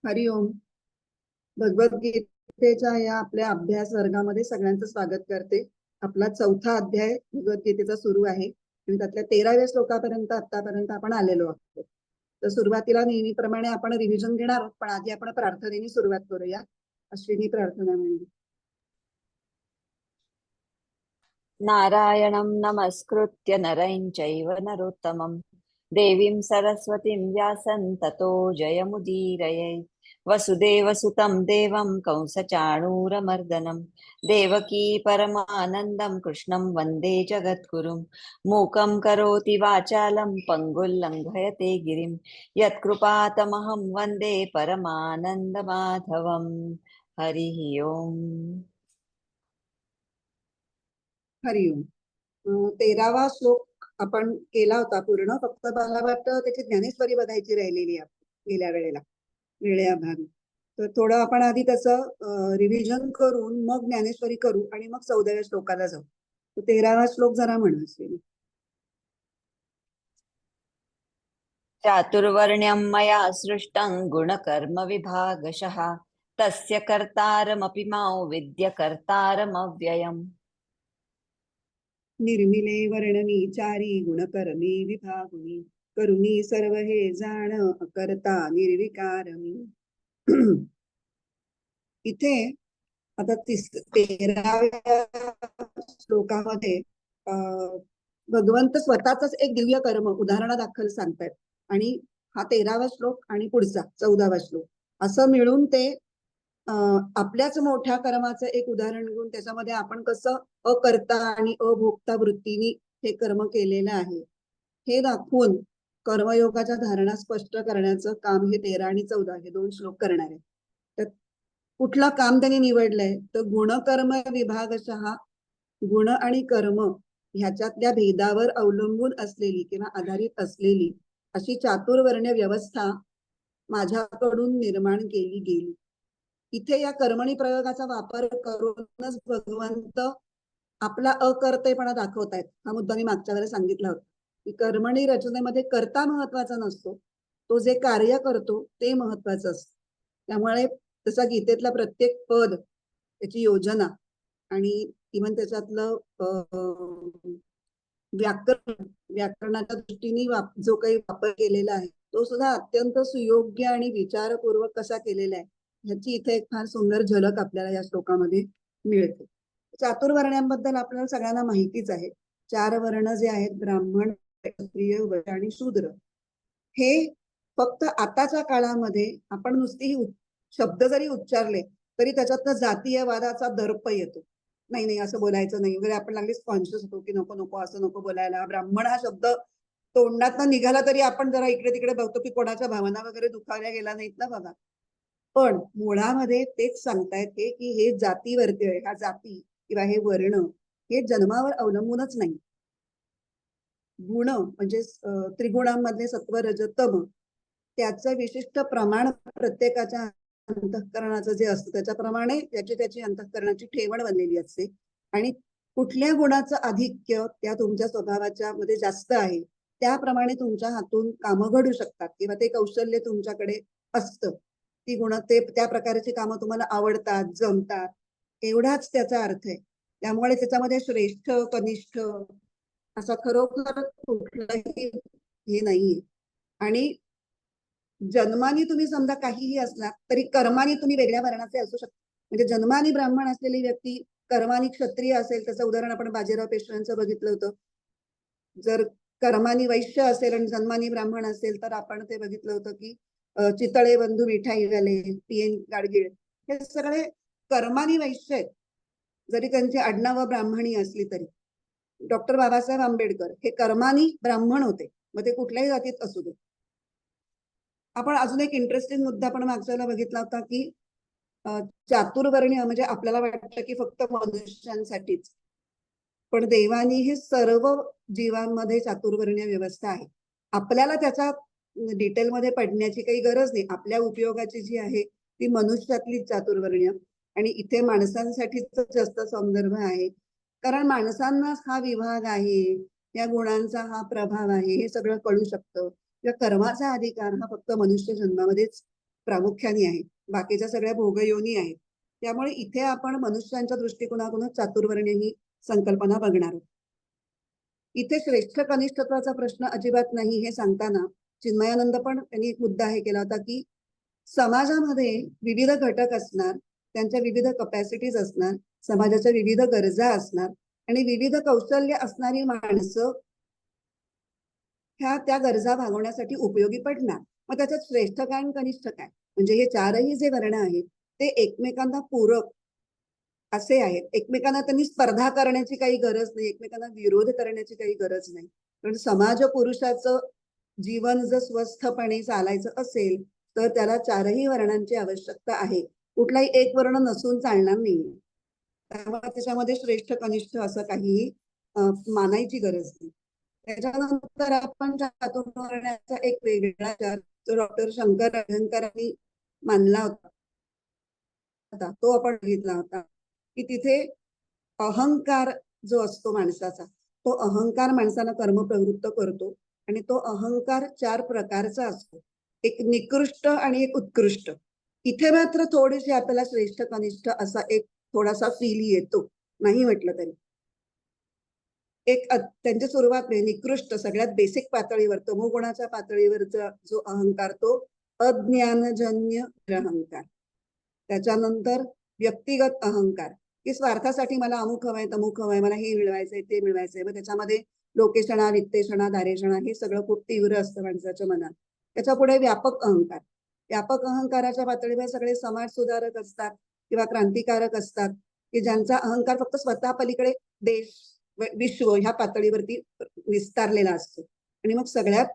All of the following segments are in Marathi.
हरिओम. भगवद्गीतेच्या या आपल्या अभ्यास वर्गामध्ये सगळ्यांचं स्वागत करते. आपला चौथा अध्याय भगवद्गीतेचा सुरू आहे आणि त्यातल्या 13व्या श्लोकापर्यंत आतापर्यंत आपण आलेलो आहोत. तर सुरुवातीला नेहमीप्रमाणे आपण रिव्हिजन घेणार आहोत, पण आधी आपण प्रार्थनेने सुरुवात करूया. अश्विनी प्रार्थना म्हणजे नारायणं नमस्कृत्य नरं चैव नरोत्तमं देवीं सरस्वतीं व्यासं ततो जयमुदीरये। वसुदेवसुतं देवं कंसचाणूरमर्दनं देवकी परमानन्दं कृष्णं वन्दे जगद्गुरुं। मूकं करोति वाचालं पङ्गुं लङ्घयते गिरिं यत्कृपातमहं वन्दे परमानन्दमाधवम्। हरिः ओम्। हरिओम. 13वा श्लोक आपण केला होता पूर्ण. फक्त मला वाटतं त्याची ज्ञानेश्वरी बघायची राहिलेली आहे गेल्या वेळेला भागी. तर थोडं आपण आधी त्याचं रिव्हिजन करून मग ज्ञानेश्वरी करू आणि मग 14व्या श्लोकाला जाऊ. तर 13वा श्लोक जरा म्हणा. चातुर्वर्ण्यं मया सृष्टं गुणकर्म विभागशः तस्य कर्तारमपि मां विद्य कर्तारमव्ययम्। निर्मिले वर्णनीचारी गुणकर्मी विभागुनी करुणी सर्व हे जाण अकर्ता निर्विकारमी. इथे आता 13व्या श्लोकामध्ये भगवंत स्वतःच एक दिव्य कर्म उदाहरणादाखल सांगतायत आणि हा 13वा श्लोक आणि पुढचा 14वा श्लोक असं मिळून ते आपल्याच मोठ्या कर्माचं एक उदाहरण घेऊन त्याच्यामध्ये आपण कसं अकर्ता आणि अभोक्ता वृत्तीने हे कर्म केलेलं आहे हे दाखवून कर्मयोगाच्या धारणा स्पष्ट करण्याचं काम हे 13 आणि 14 हे 2 श्लोक करणार आहे. तर कुठलं काम त्यांनी निवडलंय तर गुणकर्म विभागशः गुण आणि कर्म ह्याच्यातल्या भेदावर अवलंबून असलेली किंवा आधारित असलेली अशी चातुर्वर्ण्य व्यवस्था माझ्याकडून निर्माण केली गेली. इथे या कर्मणी प्रयोगाचा वापर करूनच भगवंत आपला अकर्तेपणा दाखवतायत. हा मुद्दा मी मागच्या वेळेला सांगितला होता की कर्मणी रचनेमध्ये कर्ता महत्वाचा नसतो, तो जे कार्य करतो ते महत्वाचं असतं. त्यामुळे तसा गीतेतला प्रत्येक पद त्याची योजना आणि इव्हन त्याच्यातलं व्याकरणाच्या दृष्टीने जो काही वापर केलेला आहे तो सुद्धा अत्यंत सुयोग्य आणि विचारपूर्वक कसा केलेला आहे ह्याची इथे एक फार सुंदर झलक आपल्याला या श्लोकामध्ये मिळते. चातुर्वर्ण्यांबद्दल आपल्याला सगळ्यांना माहितीच आहे. 4 वर्ण जे आहेत ब्राह्मण, क्षत्रिय, वैश्य आणि शूद्र हे फक्त आताच्या काळामध्ये आपण नुसती शब्द जरी उच्चारले तरी त्याच्यातनं जातीयवादाचा दर्प येतो. नाही असं बोलायचं नाही वगैरे आपण लागलीच कॉन्शियस होतो की नको असं नको बोलायला. ब्राह्मण हा शब्द तोंडातनं निघाला तरी आपण जरा इकडे तिकडे बघतो की कोणाच्या भावना वगैरे दुखावल्या गेला नाहीत ना बघा. पण मुळामध्ये तेच सांगतायत की हे जातीवरती आहे. हा जाती किंवा हे वर्ण हे जन्मावर अवलंबूनच नाही. गुण म्हणजे त्रिगुणांमधले सत्व रज तम त्याचं विशिष्ट प्रमाण प्रत्येकाच्या अंतःकरणाचं जे असतं त्याच्याप्रमाणे त्याची अंतःकरणाची ठेवण बनलेली असते आणि कुठल्या गुणाचं आधिक्य त्या तुमच्या स्वभावाच्या मध्ये जास्त आहे त्याप्रमाणे तुमच्या हातून कामं घडू शकतात किंवा ते कौशल्य तुमच्याकडे असतं. ती गुण ते त्या प्रकारची कामं तुम्हाला आवडतात, जमतात, एवढाच त्याचा अर्थ आहे. त्यामुळे त्याच्यामध्ये श्रेष्ठ कनिष्ठ असं खरोखर कुठलंही हे नाहीये. आणि जन्माने तुम्ही समजा काहीही असला तरी कर्माने तुम्ही वेगळ्या वर्णाचे असू शकता. म्हणजे जन्माने ब्राह्मण असलेली व्यक्ती कर्माने क्षत्रिय असेल, त्याचं उदाहरण आपण बाजीराव पेशव्यांचं बघितलं होतं. जर कर्माने वैश्य असेल आणि जन्माने ब्राह्मण असेल तर आपण ते बघितलं होतं की चितळे बंधू मिठाई वाले, पीएन गाडगीळ हे सगळे कर्माने वैश्य आहेत जरी त्यांची आडनावं ब्राह्मणी असली तरी. डॉक्टर बाबासाहेब आंबेडकर हे कर्माने ब्राह्मण होते, मग ते कुठल्याही जातीत असू दे. आपण अजून एक इंटरेस्टिंग मुद्दा आपण मागच्याला बघितला होता की चातुर्वर्ण्य म्हणजे आपल्याला वाटतं की फक्त मनुष्यांसाठीच, पण देवानी हे सर्व जीवांमध्ये चातुर्वर्ण्य व्यवस्था आहे. आपल्याला त्याच्या डिटेलमध्ये पडण्याची काही गरज नाही. आपल्या उपयोगाची जी आहे ती मनुष्यातली चातुर्वर्ण्य आणि इथे माणसांसाठीच जास्त संदर्भ आहे. कारण माणसांना हा विभाग आहे, या गुणांचा हा प्रभाव आहे हे सगळं कळू शकतं. किंवा कर्माचा अधिकार हा फक्त मनुष्य जन्मामध्येच प्रामुख्याने आहे, बाकीच्या सगळ्या भोगयोनी आहेत. त्यामुळे इथे आपण मनुष्यांच्या दृष्टिकोनातूनच चातुर्वर्ण्य ही संकल्पना बघणार आहोत. इथे श्रेष्ठ कनिष्ठत्वाचा प्रश्न अजिबात नाही हे सांगताना चिन्मयानंद पण त्यांनी एक मुद्दा हे केला होता की समाजामध्ये विविध घटक असणार, त्यांच्या विविध कपॅसिटीज असणार, समाजाच्या विविध गरजा असणार आणि विविध कौशल्य असणारी माणसं त्या गरजा भागवण्यासाठी उपयोगी पडणार. मग त्याच्यात श्रेष्ठ काय आणि कनिष्ठ काय, म्हणजे हे चारही जे वर्ण आहेत ते एकमेकांना पूरक असे आहेत. एकमेकांना त्यांनी स्पर्धा करण्याची काही गरज नाही, एकमेकांना विरोध करण्याची काही गरज नाही. कारण समाज पुरुषाचं जीवन जर स्वस्थपणे चालायचं असेल तर त्याला चारही वर्णांची आवश्यकता आहे. कुठलाही एक वर्ण नसून चालणार नाही. त्यामुळे त्याच्यामध्ये श्रेष्ठ कनिष्ठ असं काहीही मानायची गरज नाही. त्याच्यानंतर आपण चातुर्वर्ण्याचा एक वेगळा चार जो डॉक्टर शंकर अभ्यंकरांनी मानला होता तो आपण बघितला होता की तिथे अहंकार जो असतो माणसाचा, तो अहंकार माणसाला कर्मप्रवृत्त करतो आणि तो अहंकार चार प्रकारचा असतो, एक निकृष्ट आणि एक उत्कृष्ट. इथे मात्र थोडीशी आपल्याला श्रेष्ठ कनिष्ठ असा एक थोडासा फील येतो, नाही म्हटलं तरी. एक त्यांची सुरुवात निकृष्ट सगळ्यात बेसिक पातळीवर तमोगुणाच्या पातळीवरचा जो अहंकार तो अज्ञानजन्य अहंकार. त्याच्यानंतर व्यक्तिगत अहंकार की स्वार्थासाठी मला अमुक हवंय तमुक हवंय, मला हे मिळवायचंय ते मिळवायचंय. मग त्याच्यामध्ये लोकेशणा वित्तेषणा दारेषणा हे सगळं खूप तीव्र असतं माणसाच्या मनात. त्याच्या पुढे व्यापक अहंकार. व्यापक अहंकाराच्या पातळीवर सगळे समाज सुधारक असतात किंवा क्रांतिकारक असतात की ज्यांचा अहंकार फक्त स्वतः पलीकडे देश विश्व ह्या पातळीवरती विस्तारलेला असतो. आणि मग सगळ्यात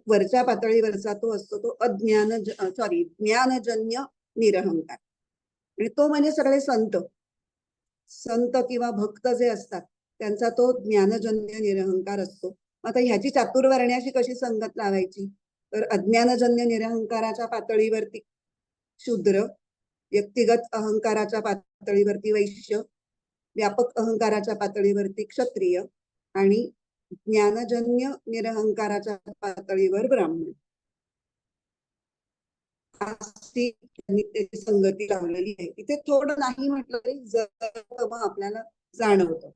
वरच्या पातळीवरचा तो असतो तो ज्ञानजन्य निरहंकार. आणि तो म्हणजे सगळे संत किंवा भक्त जे असतात त्यांचा तो ज्ञानजन्य निरहंकार असतो. आता ह्याची चातुर्वर्ण्याशी कशी संगत लावायची, तर अज्ञानजन्य निरहंकाराच्या पातळीवरती शूद्र, व्यक्तिगत अहंकाराच्या पातळीवरती वैश्य, व्यापक अहंकाराच्या पातळीवरती क्षत्रिय आणि ज्ञानजन्य निरहंकाराच्या पातळीवर ब्राह्मण. संगती लावलेली आहे. इथे थोडं नाही म्हटलं तरी जर आपल्याला जाणवतं.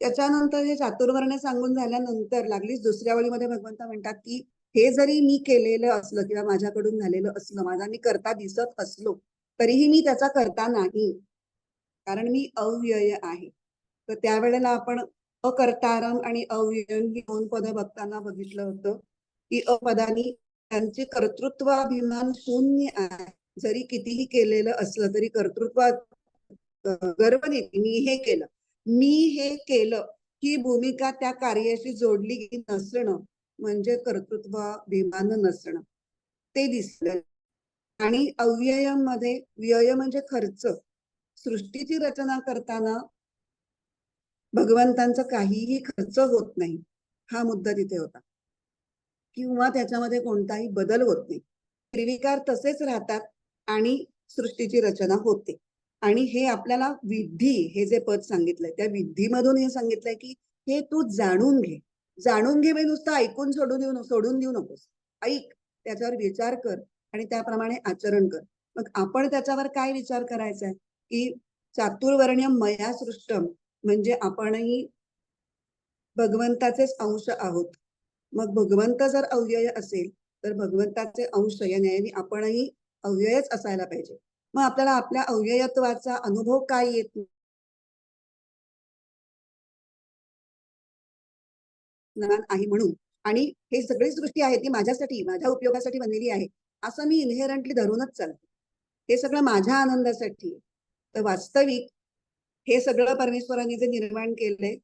त्याच्यानंतर हे चातुर्वर्ण सांगून झाल्यानंतर लागलीच दुसऱ्या ओळीमध्ये भगवंत म्हणतात की हे जरी मी केलेलं असलं किंवा माझ्याकडून झालेलं असलं, माझा मी करता दिसत असलो तरीही मी त्याचा करता नाही, कारण मी अव्यय आहे. तर त्यावेळेला आपण अकर्तारम आणि अव्ययम ही दोन पदं बघताना बघितलं होतं की अपदानी त्यांचे कर्तृत्वाभिमान शून्य आहे. जरी कितीही केलेलं असलं तरी कर्तृत्वात गर्व नाही. मी हे केलं ही भूमिका त्या कार्याशी जोडली नसणं म्हणजे कर्तृत्वाभिमान नसणं ते दिसलं. आणि अव्ययम मध्ये व्यय म्हणजे खर्च. सृष्टीची रचना करताना भगवंतांचा काहीही खर्च होत नाही हा मुद्दा तिथे होता, किंवा त्याच्यामध्ये कोणताही बदल होत नाही. निर्विकार तसेच राहतात आणि सृष्टीची रचना होते. आणि हे आपल्याला विधी हे जे पद सांगितलंय त्या विधीमधून हे सांगितलंय की हे तू जाणून घे. जाणून घे म्हणजे नुसतं ऐकून सोडून देऊ नकोस. ऐक, त्याच्यावर विचार कर आणि त्याप्रमाणे आचरण कर. मग आपण त्याच्यावर काय विचार करायचा आहे की चातुर्वर्ण्य मया सृष्टम म्हणजे आपणही भगवंताचेच अंश आहोत. मग भगवंत जर अव्यय असेल तर भगवंताचे अंश या न्यायाने आपणही अव्ययच असायला पाहिजे. मग आपल्याला आपल्या अव्ययत्वाचा अनुभव काय येत आहे म्हणून, आणि हे सगळी सृष्टी आहे ती माझ्यासाठी माझ्या उपयोगासाठी बनलेली आहे असं मी इनहेरंटली धरूनच चालते. हे सगळं माझ्या आनंदासाठी. तर वास्तविक हे सगळं परमेश्वरांनी जे निर्माण केलंय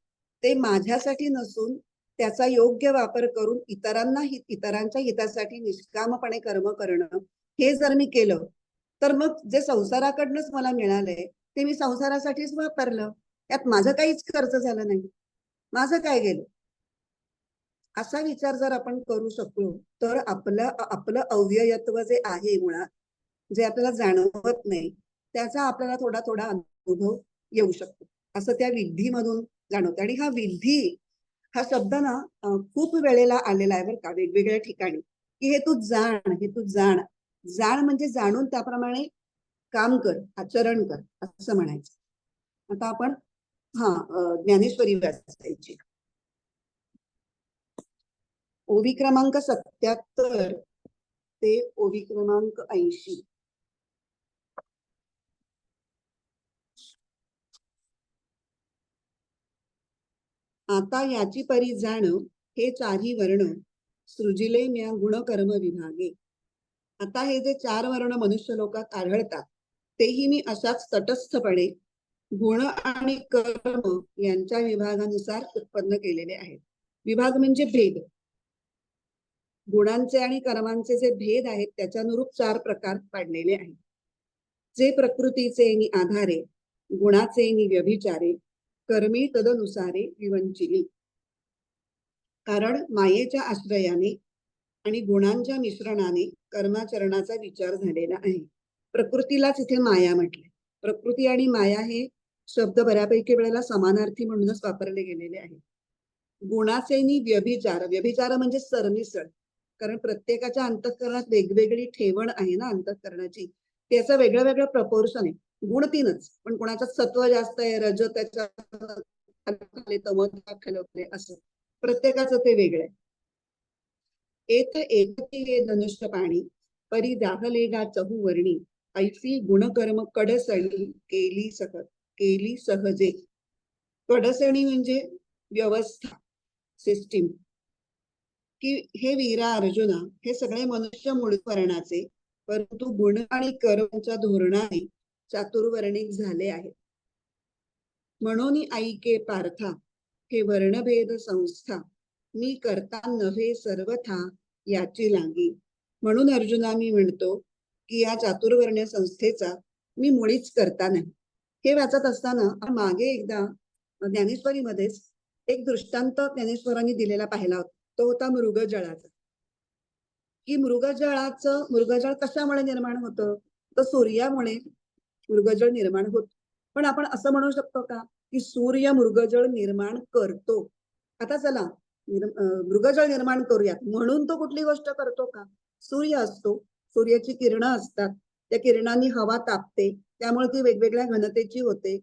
ते माझ्यासाठी नसून त्याचा योग्य वापर करून इतरांच्या हितासाठी निष्कामपणे कर्म करणं हे जर मी केलं तर मग जे संसाराकडनंच मला मिळालंय ते मी संसारासाठीच वापरलं. त्यात माझं काहीच खर्च झालं नाही, माझं काय गेलं. असा विचार जर आपण करू शकलो तर आपलं अव्ययत्व जे आहे मुळात जे आपल्याला जाणवत नाही त्याचा आपल्याला थोडा थोडा अनुभव येऊ शकतो असं त्या विधीमधून जाणवतं. आणि हा विधी हा शब्द ना खूप वेळेला आलेला आहे बरं का वेगवेगळ्या ठिकाणी की हे तू जाण जाण म्हणजे जाणून त्याप्रमाणे काम कर, आचरण कर असं म्हणायचं. आता आपण ज्ञानेश्वरी वाचायची. ओवी क्रमांक 77 ते ओवी क्रमांक 80. आता याची परी जाण हे चारी वर्ण सृजिले म्या गुण कर्म विभागे. आता हे जे 4 वर्ण मनुष्य लोकात आढळतात तेही मी अशाच तटस्थपणे गुण आणि कर्म यांच्या विभागानुसार उत्पन्न केलेले आहेत. विभाग म्हणजे भेद. गुणांचे आणि कर्मांचे जे भेद आहेत त्याच्यानुरूप 4 प्रकार पाडलेले आहेत. जे प्रकृतीचे नि आधारे, गुणाचे नि व्यभिचारे, कर्मी तदनुसारे विवंचिली. कारण मायेच्या आश्रयाने आणि गुणांच्या मिश्रणाने कर्माचरणाचा विचार झालेला आहे. प्रकृतीलाच इथे माया म्हटले. प्रकृती आणि माया हे शब्द बऱ्यापैकी वेळेला समानार्थी म्हणूनच वापरले गेलेले आहेत. गुणाचे नि व्यभिचार, व्यभिचार म्हणजे सरमिसळ. कारण प्रत्येकाच्या अंतःकरणात वेगवेगळी ठेवण आहे ना अंतःकरणाची, त्याचं वेगळं वेगळं प्रपोर्शन आहे. गुण 3च, पण कोणाचं सत्व जास्त आहे, रज त्याच्या असं प्रत्येकाचं ते वेगळं आहे. एत एकती धनुष्य पाणी परी दाहलेगा चहुवर्णी ऐसी गुणकर्म कडसणी केली सहजे. कडसणी म्हणजे व्यवस्था, सिस्टीम. की हे वीरा अर्जुना, हे सगळे मनुष्य मूळ वर्णाचे, परंतु गुण आणि कर्माच्या धोरणाने चातुर्वर्णिक झाले आहेत. म्हणून ऐके पार्था हे वर्णभेद संस्था मी करता नव्हे सर्वथा याची लागी. म्हणून अर्जुना मी म्हणतो की या चातुर्वर्ण्य संस्थेचा मी मुळीच करता नाही. हे वाचत असताना मागे एकदा ज्ञानेश्वरीमध्येच एक दृष्टांत ज्ञानेश्वरांनी दिलेला पाहिला होता. तो होता मृगजळाचा. की मृगजळ कशामुळे निर्माण होतं? तर सूर्यामुळे मृगजळ निर्माण होत. पण आपण असं म्हणू शकतो का की सूर्य मृगजळ निर्माण करतो? आता चला मृगजळ निर्माण करूयात म्हणून तो कुठली गोष्ट करतो का? सूर्य असतो, सूर्याची किरणं असतात, त्या किरणांनी हवा तापते, त्यामुळे ती वेगवेगळ्या घनतेची होते,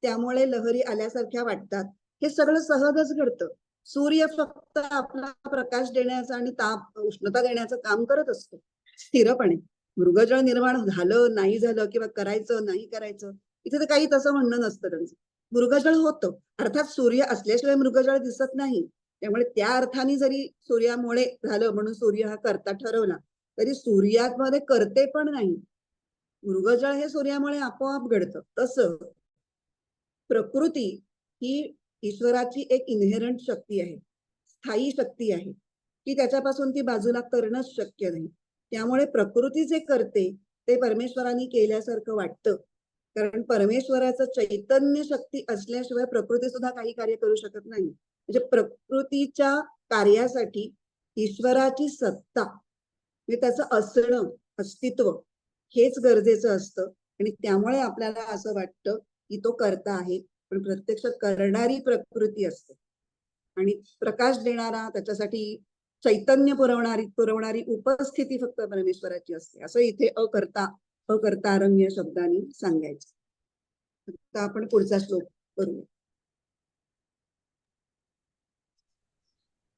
त्यामुळे लहरी आल्यासारख्या वाटतात. हे सगळं सहजच घडतं. सूर्य फक्त आपला प्रकाश देण्याचा आणि ताप उष्णता देण्याचं काम करत असतो स्थिरपणे. मृगजळ निर्माण झालं नाही झालं किंवा करायचं नाही करायचं इथे तर काही तसं म्हणणं नसतं त्यांचं. मृगजळ होतं, अर्थात सूर्य असल्याशिवाय मृगजळ दिसत नाही. त्यामुळे त्या अर्थाने जरी सूर्यामुळे झालं म्हणून सूर्य हा करता ठरवला तरी सूर्यामध्ये करते पण नाही. मृगजळ हे सूर्यामुळे आपोआप घडतं. तसं प्रकृती ही ईश्वराची एक इनहेरंट शक्ती आहे, स्थायी शक्ती आहे, की त्याच्यापासून ती बाजूला करणंच शक्य नाही. त्यामुळे प्रकृती जे करते ते परमेश्वरांनी केल्यासारखं वाटतं. कारण परमेश्वराचं चैतन्य शक्ती असल्याशिवाय प्रकृती सुद्धा काही कार्य करू शकत नाही. म्हणजे प्रकृतीच्या कार्यासाठी ईश्वराची सत्ता म्हणजे त्याचं असणं, अस्तित्व हेच गरजेचं असतं. आणि त्यामुळे आपल्याला असं वाटतं की तो करता आहे, पण प्रत्यक्ष करणारी प्रकृती असते. आणि प्रकाश देणारा, त्याच्यासाठी चैतन्य पुरवणारी उपस्थिती फक्त परमेश्वराची असते. असं इथे अकर्तारम्य शब्दाने सांगायचं. आता आपण पुढचा श्लोक करूया.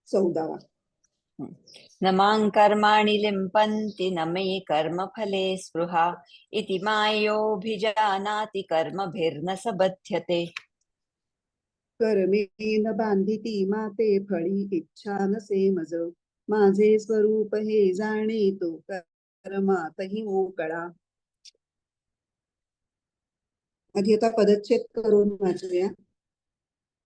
14वा. न मां कर्माणि लिम्पन्ति न मे कर्मफले स्पृहा इति मायोऽभिजानाति कर्मभिर्न स बध्यते. कर्मेन बांधिती माते फळी इच्छा नसे मज, माझे स्वरूप हे जाणे तो कर्मातही मोकळा. आधी आता पदच्छेद करून वाचूया.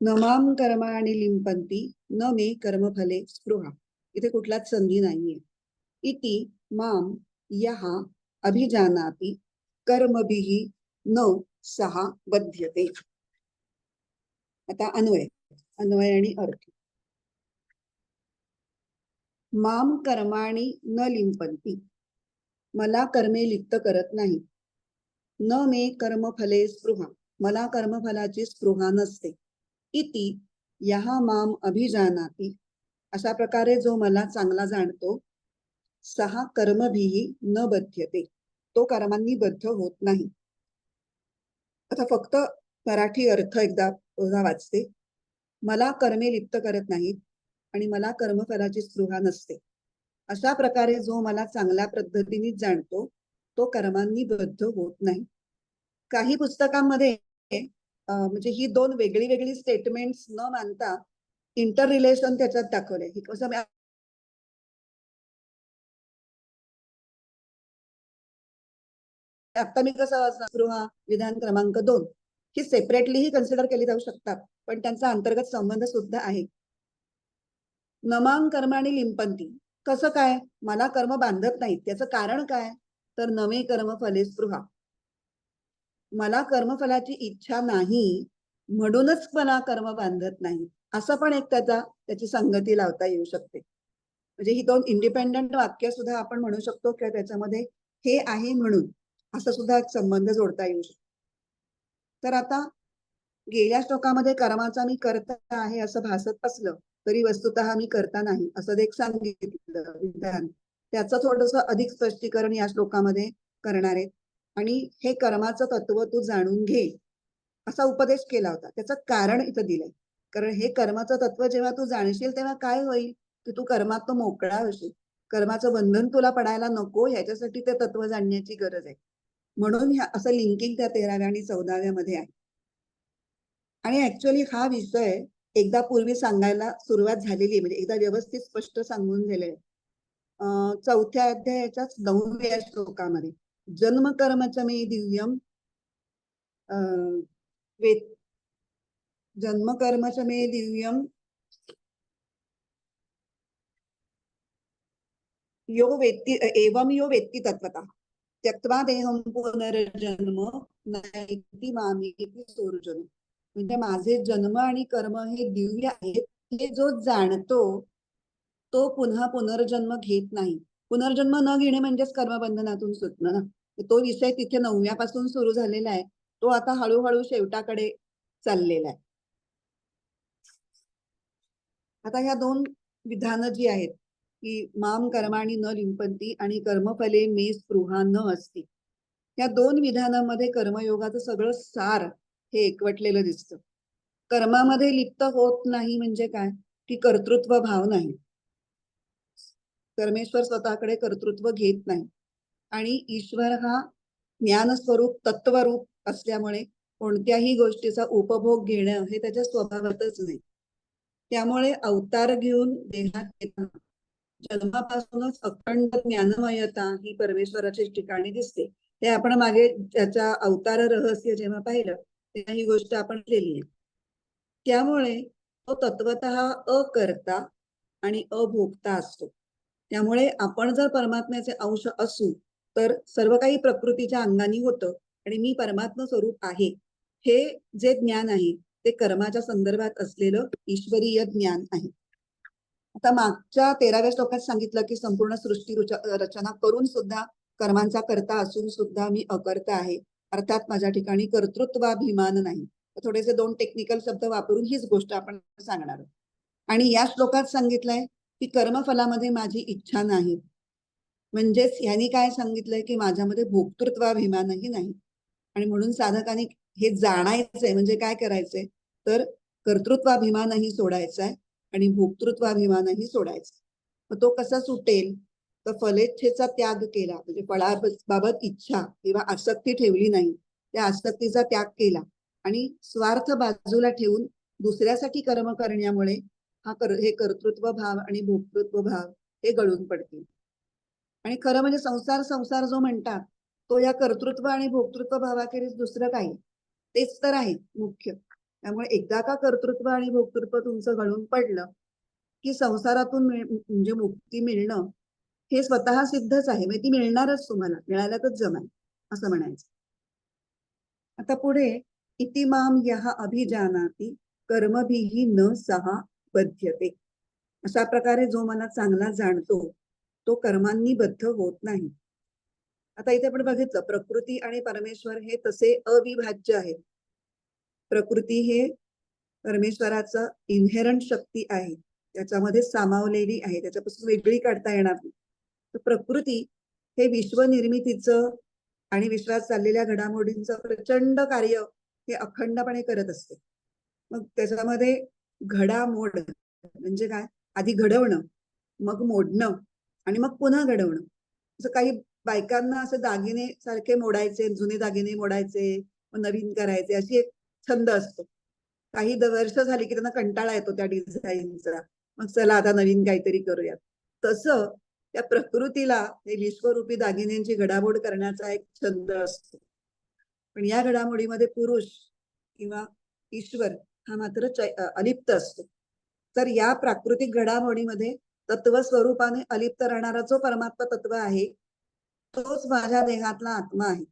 नमाम कर्माणि लिंपंती न मे कर्मफले स्पृहा. इथे कुठलाच संधी नाहीये. इति माम यः अभिजानाति कर्मभिः न सह बध्यते. आता अन्वय आणि अर्थ. माम कर्माणि न लिंपंती, मला कर्मे लिप्त करत नाही. न मे कर्मफले स्पृहा, मला कर्मफलाची स्पृहा नसते. इति यः माम अभिजानाति, अशा प्रकारे जो मला चांगला जाणतो. सहा कर्मभिही न बध्यते, तो कर्मांनी बद्ध होत नाही. आता फक्त मराठी अर्थ एकदा पुन्हा वाचते. मला कर्मे लिप्त करत नाहीत आणि मला कर्मफलाची स्पृहा नसते. अशा प्रकारे जो मला चांगल्या पद्धतीने जाणतो तो कर्मांनी बद्ध होत नाही. काही पुस्तकांमध्ये म्हणजे ही दोन वेगळी वेगळी स्टेटमेंट्स न मानता इंटर रिलेशन त्याच्यात दाखवले. हे कसं आता मी कसं वाचणार, स्पृहा विधान क्रमांक 2 ही सेपरेटलीही कन्सिडर केली जाऊ शकतात, पण त्यांचा अंतर्गत संबंध सुद्धा आहे. नमांग कर्माणी लिंपंती, कसं काय मला कर्म बांधत नाहीत, त्याचं कारण काय, तर नमे कर्म फले स्पृहा, मला कर्मफलाची इच्छा नाही म्हणूनच मला कर्म बांधत नाही, असं पण एक त्याची संगती लावता येऊ शकते. म्हणजे ही दोन इंडिपेंडंट वाक्य सुद्धा आपण म्हणू शकतो किंवा त्याच्यामध्ये हे आहे म्हणून असं सुद्धा एक संबंध जोडता येऊ शकतो. तर आता गेल्या श्लोकामध्ये कर्माचा मी करता आहे असं भासत असलं तरी वस्तुतः मी करता नाही असं एक सांगितलं विधान. त्याचं थोडस अधिक स्पष्टीकरण या श्लोकामध्ये करणार आहेत. आणि हे कर्माचं तत्व तू जाणून घे असा उपदेश केला होता. त्याचं कारण इथं दिलंय. कारण हे कर्माचं तत्व जेव्हा तू जाणशील तेव्हा काय होईल की तू कर्मात मोकळा होशील. कर्माचं बंधन तुला पडायला नको, ह्याच्यासाठी ते तत्व जाणण्याची गरज आहे. म्हणून असं लिंकिंग त्या 13व्या आणि 14व्या मध्ये आहे. आणि ऍक्च्युअली हा विषय एकदा पूर्वी सांगायला सुरुवात झालेली आहे, म्हणजे एकदा व्यवस्थित स्पष्ट सांगून दिले. 4थ्या अध्यायाच्याच 9व्या श्लोकामध्ये जन्मकर्मच मे दिव्यम जन्मकर्मच मे दिव्यम यो वेत्ती एवं यो वेत्ती तत्वतः त्यक्त्वा देहं पुनर्जन्म नैति मामेति सोर्जुन. म्हणजे माझे जन्म आणि कर्म हे दिव्य आहेत, हे जो जाणतो तो पुन्हा पुनर्जन्म घेत नाही. पुनर्जन्म न घेणे म्हणजेच कर्मबंधनातून सुटणं ना. तो विषय तिथे 9व्यापासून सुरू झालेला आहे, तो आता हळूहळू शेवटाकडे चाललेला आहे. आता ह्या दोन विधानं जी आहेत की माम कर्माणी न लिंपंती आणि कर्मफले मे स्पृहा न असती, या दोन विधानामध्ये कर्मयोगाचं सगळं सार हे एकवटलेलं दिसतं. कर्मामध्ये लिप्त होत नाही म्हणजे काय, की कर्तृत्व भाव नाही. परमेश्वर स्वतःकडे कर्तृत्व घेत नाही आणि ईश्वर हा ज्ञानस्वरूप तत्वरूप असल्यामुळे कोणत्याही गोष्टीचा उपभोग घेणं हे त्याच्या स्वभावातच नाही. त्यामुळे अवतार घेऊन देहात येताना जन्मापासूनच अखंड ज्ञानमयता ही परमेश्वराच्या ठिकाणी दिसते. ते आपण मागे त्याच्या अवतार रहस्य जेव्हा पाहिलं तेव्हा ही गोष्ट आपण केली आहे. त्यामुळे तो तत्वतः अकर्ता आणि अभोक्ता असतो. त्यामुळे आपण जर परमात्म्याचे अंश असू तर सर्व काही प्रकृतीच्या अंगाने होतं आणि मी परमात्मा स्वरूप आहे हे जे ज्ञान आहे ते कर्माच्या संदर्भात असलेलं ईश्वरीय ज्ञान आहे. आता मागच्या 13व्या श्लोकात सांगितलं की संपूर्ण सृष्टी रचना करून सुद्धा कर्मांचा करता असून सुद्धा मी अकर्ता आहे, अर्थात माझ्या ठिकाणी कर्तृत्वाभिमान नाही. थोडेसे दोन टेक्निकल शब्द वापरून हीच गोष्ट आपण सांगणार. आणि या श्लोकात सांगितलंय की कर्मफलामध्ये माझी इच्छा नाही. म्हणजेच ह्यांनी काय सांगितलंय की माझ्यामध्ये भोक्तृत्वाभिमानही नाही. आणि म्हणून साधकाने हे जाणायचंय, म्हणजे काय करायचंय तर कर्तृत्वाभिमानही सोडायचा आहे आणि भोक्तृत्वाभिमानही सोडायचा. मग तो कसा सुटेल तर फलेच्छेचा त्याग केला, म्हणजे फळाबाबत इच्छा किंवा आसक्ती ठेवली नाही, त्या आसक्तीचा त्याग केला आणि स्वार्थ बाजूला ठेवून दुसऱ्यासाठी कर्म करण्यामुळे हे कर्तृत्व भाव आणि भोक्तृत्व भाव हे गळून पडतील. आणि खरं म्हणजे संसार जो म्हणतात तो या कर्तृत्व आणि भोक्तृत्व भावाखेरीज दुसरं काही, तेच तर आहे मुख्य. त्यामुळे एकदा का कर्तृत्व आणि भोक्तृत्व तुमचं गळून पडलं की संसारातून म्हणजे मुक्ती मिळणं हे स्वतः सिद्धच आहे. म्हणजे ती मिळणारच, तुम्हाला मिळायला तर जमाय असं म्हणायचं. आता पुढे इतिमाम यः अभिजानाति कर्मभिः न सह बध्यते, अशा प्रकारे जो मला चांगला जाणतो तो कर्मांनी बद्ध होत नाही. आता इथे आपण बघितलं प्रकृती आणि परमेश्वर हे तसे अविभाज्य आहेत. प्रकृती हे परमेश्वराचं इनहेरंट शक्ती आहे, त्याच्यामध्ये सामावलेली आहे, त्याच्यापासून वेगळी काढता येणार नाही. तर प्रकृती हे विश्वनिर्मितीचं आणि विश्वात चाललेल्या घडामोडींचं प्रचंड कार्य हे अखंडपणे करत असते. मग त्याच्यामध्ये घडामोड म्हणजे काय, आधी घडवणं, मग मोडणं आणि मग पुन्हा घडवणं. असं काही बायकांना असे दागिने सारखे मोडायचे, जुने दागिने मोडायचे, मग नवीन करायचे, अशी एक छंद असतो. काही वर्ष झाली की त्यांना कंटाळा येतो त्या डिझाईनचा, मग चला आता नवीन काहीतरी करूयात. तसं त्या प्रकृतीला हे विश्वरूपी दागिन्यांची घडामोड करण्याचा एक छंद असतो. पण या घडामोडीमध्ये पुरुष किंवा ईश्वर हा मात्र अलिप्त असतो. तर या प्राकृतिक घडामोडीमध्ये तत्व स्वरूपाने अलिप्त राहणारा जो परमात्मा तत्व आहे, तोच माझ्या देहातला आत्मा आहे.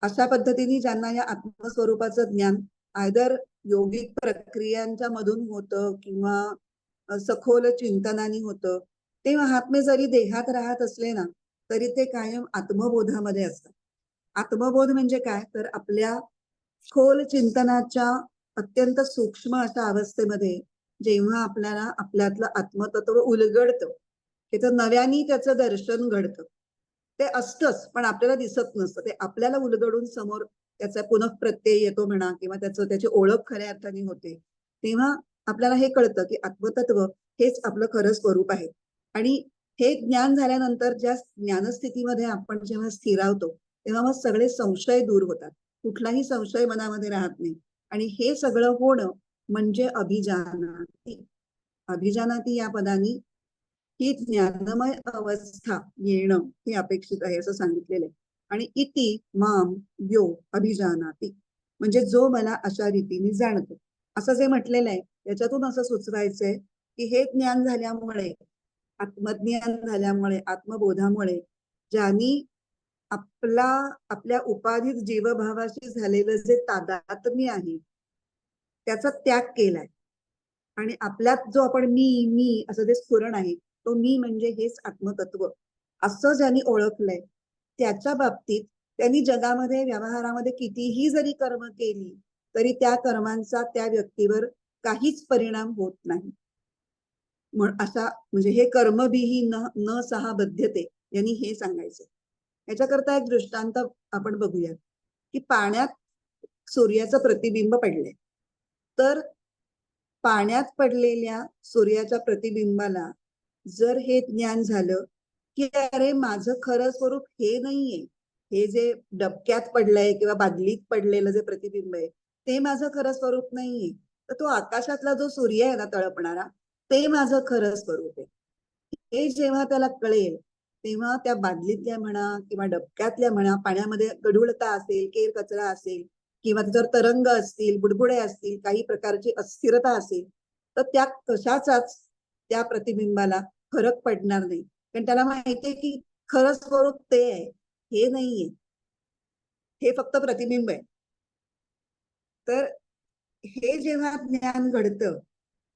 अशा पद्धतीने ज्यांना या आत्मस्वरूपाचं ज्ञान आयदर योगिक प्रक्रियांच्या मधून होतं किंवा सखोल चिंतनाने होतं, ते महात्मे जरी देहात राहत असले ना, तरी ते कायम आत्मबोधामध्ये असतात. आत्मबोध म्हणजे काय, तर आपल्या खोल चिंतनाच्या अत्यंत सूक्ष्म अशा अवस्थेमध्ये जेव्हा आपल्याला आपल्यातलं आत्मतत्व उलगडतं, तिथं नव्याने त्याचं दर्शन घडतं. ते असतंच, पण आपल्याला दिसत नसतं. ते आपल्याला उलगडून समोर त्याचा पुनःप्रत्यय येतो म्हणा, किंवा त्याची ओळख खऱ्या अर्थाने होते. तेव्हा आपल्याला हे कळतं की आत्मतत्व हेच आपलं खरं स्वरूप आहे. आणि हे ज्ञान झाल्यानंतर ज्या ज्ञानस्थितीमध्ये आपण जेव्हा स्थिरावतो, तेव्हा मग सगळे संशय दूर होतात. कुठलाही संशय मनामध्ये राहत नाही. आणि हे सगळं होणं म्हणजे अभिजानाती. अभिजानाती या पदानी ही ज्ञानमय अवस्था येणं हे अपेक्षित आहे असं सांगितलेलं आहे. आणि इति माम यो अभिजानाती म्हणजे जो मला अशा रीतीने जाणतो, असं जे म्हटलेलं आहे त्याच्यातून असं सुचवायचंय की हे ज्ञान झाल्यामुळे, आत्मज्ञान झाल्यामुळे, आत्मबोधामुळे ज्यांनी आपल्या उपाधित जीवभावाशी झालेलं जे तादात्म्य आहे त्याचा त्याग केलाय. आणि आपल्यात जो आपण मी असं जे स्फुरण आहे, तो मी म्हणजे हेच आत्मतत्व असं ज्यांनी ओळखलंय, त्याच्या बाबतीत त्यांनी जगामध्ये व्यवहारामध्ये कितीही जरी कर्म केली तरी त्या कर्मांचा त्या व्यक्तीवर काहीच परिणाम होत नाही. असा म्हणजे हे कर्मभिही न सहा बध्यते यांनी हे सांगायचं. याच्याकरता एक दृष्टांत आपण बघूया की पाण्यात सूर्याचं प्रतिबिंब पडलंय. तर पाण्यात पडलेल्या सूर्याच्या प्रतिबिंबाला जर हे ज्ञान झालं की अरे माझं खरं स्वरूप हे नाहीये, हे जे डबक्यात पडलंय किंवा बादलीत पडलेलं जे प्रतिबिंब आहे ते माझं खरं स्वरूप नाहीये, तर तो आकाशातला जो सूर्य आहे ना तळपणारा, ते माझं खरं स्वरूप आहे. हे जेव्हा त्याला कळेल तेव्हा त्या बादलीतल्या म्हणा किंवा डबक्यातल्या म्हणा पाण्यामध्ये गढूळता असेल, केर कचरा असेल किंवा त्याच्यावर तरंग असतील, बुडबुडे असतील, काही प्रकारची अस्थिरता असेल, तर त्या कशाचाच त्या प्रतिबिंबाला फरक पडणार नाही. कारण त्याला माहितीये की खरं स्वरूप ते आहे, हे नाहीये, हे फक्त प्रतिबिंब आहे. तर हे जेव्हा ज्ञान घडतं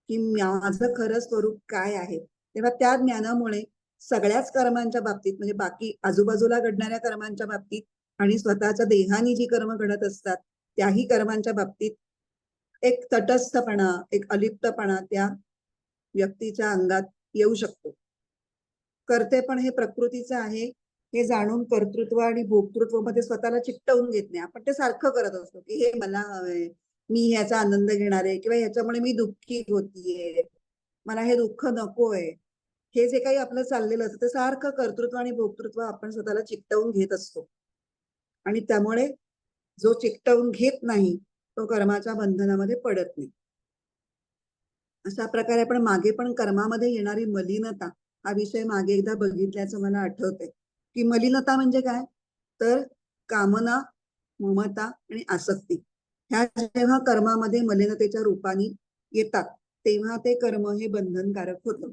की माझं खरं स्वरूप काय आहे, तेव्हा त्या ज्ञानामुळे सगळ्याच कर्मांच्या बाबतीत म्हणजे बाकी आजूबाजूला घडणाऱ्या कर्मांच्या बाबतीत आणि स्वतःच्या देहाने जी कर्म घडत असतात त्याही कर्मांच्या बाबतीत एक तटस्थपणा, एक अलिप्तपणा त्या व्यक्तीच्या अंगात येऊ शकतो. करते पण हे प्रकृतीचं आहे हे जाणून कर्तृत्व आणि भोक्तृत्व मध्ये स्वतःला चिकटवून घेत नाही. आपण ते सारखं करत असतो की हे मला हवंय, मी ह्याचा आनंद घेणार आहे किंवा ह्याच्यामुळे मी दुःखी होतीये, मला हे दुःख नकोय. हे जे काही आपलं चाललेलं असतं ते सारखं कर्तृत्व आणि भोक्तृत्व आपण स्वतःला चिकटवून घेत असतो. आणि त्यामुळे जो चिकटवून घेत नाही तो कर्माच्या बंधनामध्ये पडत नाही. अशा प्रकारे आपण मागे पण कर्मामध्ये येणारी मलिनता हा विषय मागे एकदा बघितल्याचं मला आठवतंय की मलिनता म्हणजे काय, तर कामना, ममता आणि आसक्ती ह्या जेव्हा कर्मामध्ये मलिनतेच्या रूपाने येतात तेव्हा ते कर्म हे बंधनकारक होतं.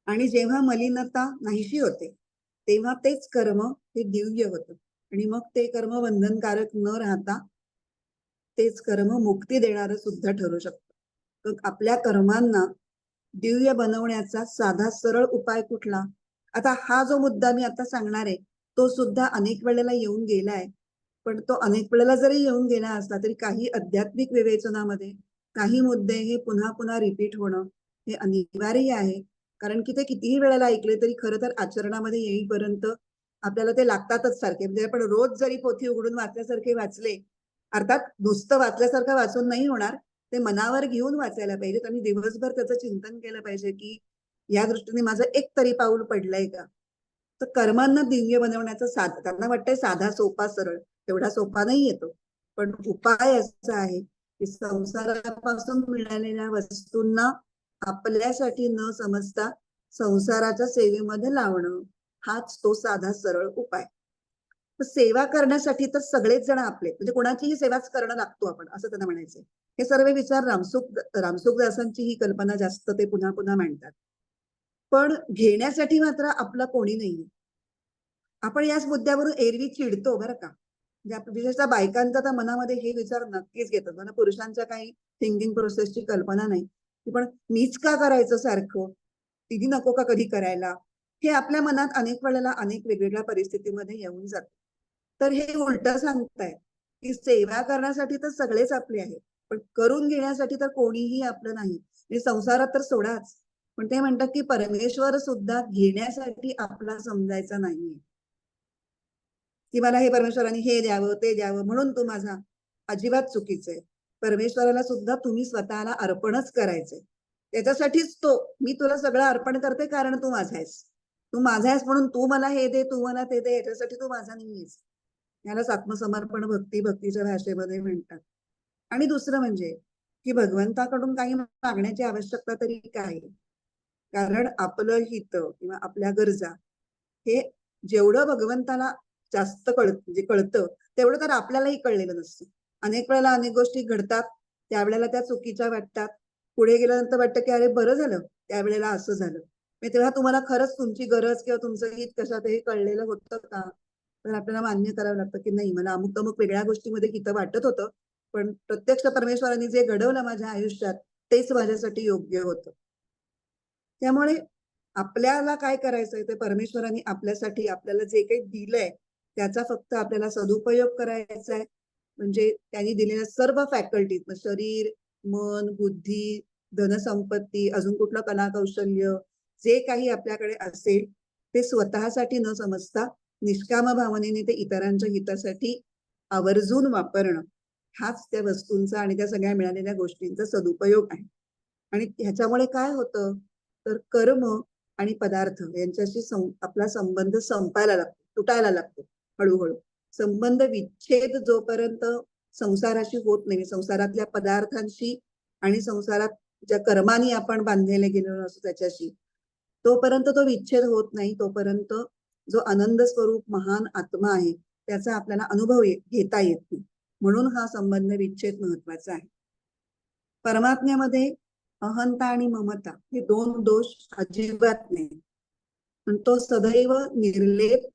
आणि जेव्हा मलिनता नाहीशी होते तेव्हा तेच कर्म हे दिव्य होतं. आणि मग ते कर्म बंधनकारक न राहता तेच कर्म मुक्ती देणारं सुद्धा ठरू शकतं. तर आपल्या कर्मांना दिव्य बनवण्याचा साधा सरळ उपाय कुठला? आता हा जो मुद्दा मी आता सांगणार आहे तो सुद्धा अनेक वेळेला येऊन गेलाय. पण तो अनेक वेळेला जरी येऊन गेला असला तरी काही आध्यात्मिक विवेचनामध्ये काही मुद्दे हे पुन्हा पुन्हा रिपीट होणं हे अनिवार्य आहे. कारण की ते कितीही वेळेला ऐकले तरी खरं तर आचरणामध्ये येईपर्यंत आपल्याला ते लागतातच सारखे. म्हणजे आपण रोज जरी पोथी उघडून वाचल्यासारखे वाचले, अर्थात नुसतं वाचल्यासारखं वाचून नाही होणार, ते मनावर घेऊन वाचायला पाहिजेत आणि दिवसभर त्याचं चिंतन केलं पाहिजे की या दृष्टीने माझं एक तरी पाऊल पडलंय का. तर कर्मांना दिव्य बनवण्याचा त्यांना वाटतंय साधा सोपा सरळ, तेवढा सोपा नाही येतो. पण उपाय असा आहे की संसारापासून मिळालेल्या वस्तूंना आपल्यासाठी न समजता संसाराच्या सेवेमध्ये लावणं, हाच तो साधा सरळ उपाय. तर सेवा करण्यासाठी तर सगळेच जण आपले, म्हणजे कोणाचीही सेवाच करणं लागतो आपण, असं त्यांना म्हणायचंय. हे सर्व विचार रामसुखदासांची ही कल्पना जास्त ते पुन्हा पुन्हा मांडतात. पण घेण्यासाठी मात्र आपलं कोणी नाहीये. आपण याच मुद्द्यावरून एरवी चिडतो बरं का. म्हणजे विशेषतः बायकांच्या तर मनामध्ये हे विचार नक्कीच घेतात. मला पुरुषांच्या काही थिंकिंग प्रोसेसची कल्पना नाही, की पण मीच का करायचं सारखं, तिघी नको का कधी करायला, हे आपल्या मनात अनेक वेळेला अनेक वेगवेगळ्या परिस्थितीमध्ये येऊन जात. तर हे उलट सांगताय की सेवा करण्यासाठी तर सगळेच आपले आहेत, पण करून घेण्यासाठी तर कोणीही आपलं नाही. म्हणजे संसारात तर सोडाच, पण ते म्हणतात की परमेश्वर सुद्धा घेण्यासाठी आपला समजायचा नाहीये, की मला हे परमेश्वराने हे द्यावं ते द्यावं म्हणून तू माझा. अजिबात चुकीचं आहे. परमेश्वराला सुद्धा तुम्ही स्वतःला अर्पणच करायचंय. त्याच्यासाठीच तो, मी तुला सगळं अर्पण करते कारण तू माझा आहेस. तू माझा आहेस म्हणून तू मला हे दे, तू मला ते दे, याच्यासाठी तू माझा नाहीयेस. यालाच आत्मसमर्पण भक्ती भक्तीच्या भाषेमध्ये म्हणतात. आणि दुसरं म्हणजे की भगवंताकडून काही मागण्याची आवश्यकता तरी काय. कारण आपलं हित किंवा आपल्या गरजा हे जेवढं भगवंताला जास्त म्हणजे कळतं, तेवढं तर आपल्यालाही कळलेलं नसतं. अनेक वेळेला अनेक गोष्टी घडतात, त्यावेळेला त्या चुकीच्या वाटतात. पुढे गेल्यानंतर वाटतं की अरे बरं झालं त्यावेळेला असं झालं. तेव्हा तुम्हाला खरंच तुमची गरज किंवा तुमचं हित कशात हे कळलेलं होतं का. तर आपल्याला मान्य करावं लागतं की नाही, मला अमुक तमुक वेगळ्या गोष्टीमध्ये हित वाटत होतं, पण प्रत्यक्ष परमेश्वरांनी जे घडवलं माझ्या आयुष्यात तेच माझ्यासाठी योग्य होतं. त्यामुळे आपल्याला काय करायचंय ते परमेश्वरांनी आपल्यासाठी आपल्याला जे काही दिलंय त्याचा फक्त आपल्याला सदुपयोग करायचा आहे. म्हणजे त्यांनी दिलेल्या सर्व फॅकल्टीज, शरीर, मन, बुद्धी, धनसंपत्ती, अजून कुठलं कला कौशल्य, जे काही आपल्याकडे असेल ते स्वतःसाठी न समजता निष्काम भावनेने ते इतरांच्या हितासाठी आवर्जून वापरणं, हाच त्या वस्तूंचा आणि त्या सगळ्या मिळालेल्या गोष्टींचा सदुपयोग आहे. आणि ह्याच्यामुळे काय होतं, तर कर्म आणि पदार्थ यांच्याशी आपला संबंध संपायला लागतो, तुटायला लागतो हळूहळू. संबंध विच्छेद जोपर्यंत संसाराशी होत नाही, संसारातल्या पदार्थांशी आणि संसारात ज्या कर्मानी आपण बांधलेले गेलेलो असतो त्याच्याशी, तोपर्यंत तो विच्छेद होत नाही, तोपर्यंत जो आनंद स्वरूप महान आत्मा आहे त्याचा आपल्याला अनुभव घेता येत नाही. म्हणून हा संबंध विच्छेद महत्वाचा आहे. परमात्म्यामध्ये अहंता आणि ममता हे दोन दोष अजिबात नाही, पण तो सदैव निर्लेप,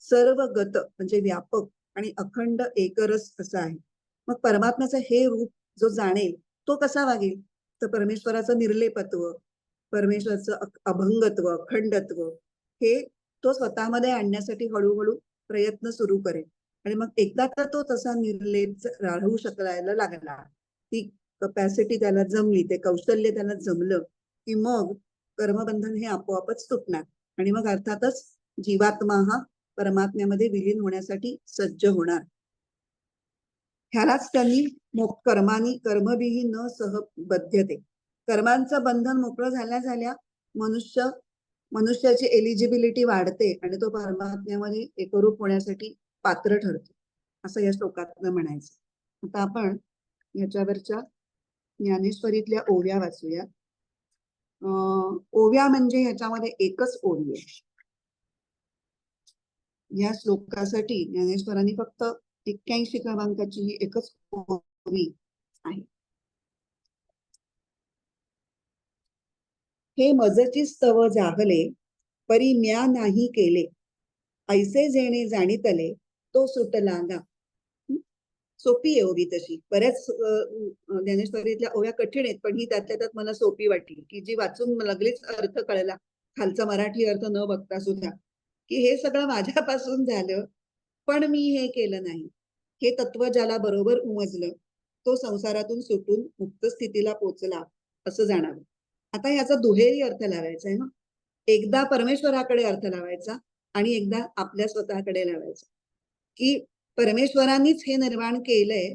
सर्वगत म्हणजे व्यापक आणि अखंड एकरस असा आहे. मग परमात्म्याचं हे रूप जो जाणेल तो कसा वागेल, तर परमेश्वराचं निर्लेपत्व, परमेश्वराचं अभंगत्व, अखंडत्व हे तो स्वतःमध्ये आणण्यासाठी हळूहळू प्रयत्न सुरू करेल. आणि मग एकदा तर तो तसा निर्लेप राहू शकायला लागला, ती कपॅसिटी त्याला जमली, ते कौशल्य त्याला जमलं, की मग कर्मबंधन हे आपोआपच तुटणार आणि मग अर्थातच जीवात्मा हा परमात्म्यामध्ये विलीन होण्यासाठी सज्ज होणार. ह्यालाच त्यांनी कर्मानी कर्मभिही न सह बध्यते. कर्मांचं बंधन मोकळं झाल्या झाल्या मनुष्याची एलिजिबिलिटी वाढते आणि तो परमात्म्यामध्ये एकरूप होण्यासाठी पात्र ठरतो, असं या श्लोकातनं म्हणायचं. आता आपण याच्यावरच्या ज्ञानेश्वरीतल्या ओव्या वाचूया. ओव्या म्हणजे ह्याच्यामध्ये एकच ओवी आहे. या श्लोकासाठी ज्ञानेश्वरांनी फक्त 81 क्रमांकाची ही एकच ओवी आहे. हे मजची स्तव जाहले, परी म्या नाही केले, ऐसे जेणे जाणीतले तो सुटला ना. सोपी आहे ओवी तशी. बऱ्याच ज्ञानेश्वरीतल्या ओव्या कठीण आहेत, पण ही त्यातल्या त्यात मला सोपी वाटली, की जी वाचून लगेच अर्थ कळला, खालचा मराठी अर्थ न बघता सुद्धा, की हे सगळं माझ्यापासून झालं, पण मी हे केलं नाही. हे तत्व ज्याला बरोबर उमजलं तो संसारातून सुटून मुक्त स्थितीला पोचला असं जाणावं. आता याचा दुहेरी अर्थ लावायचा आहे ना. एकदा परमेश्वराकडे अर्थ लावायचा आणि एकदा आपल्या स्वतःकडे लावायचा, की परमेश्वरांनीच हे निर्माण केलंय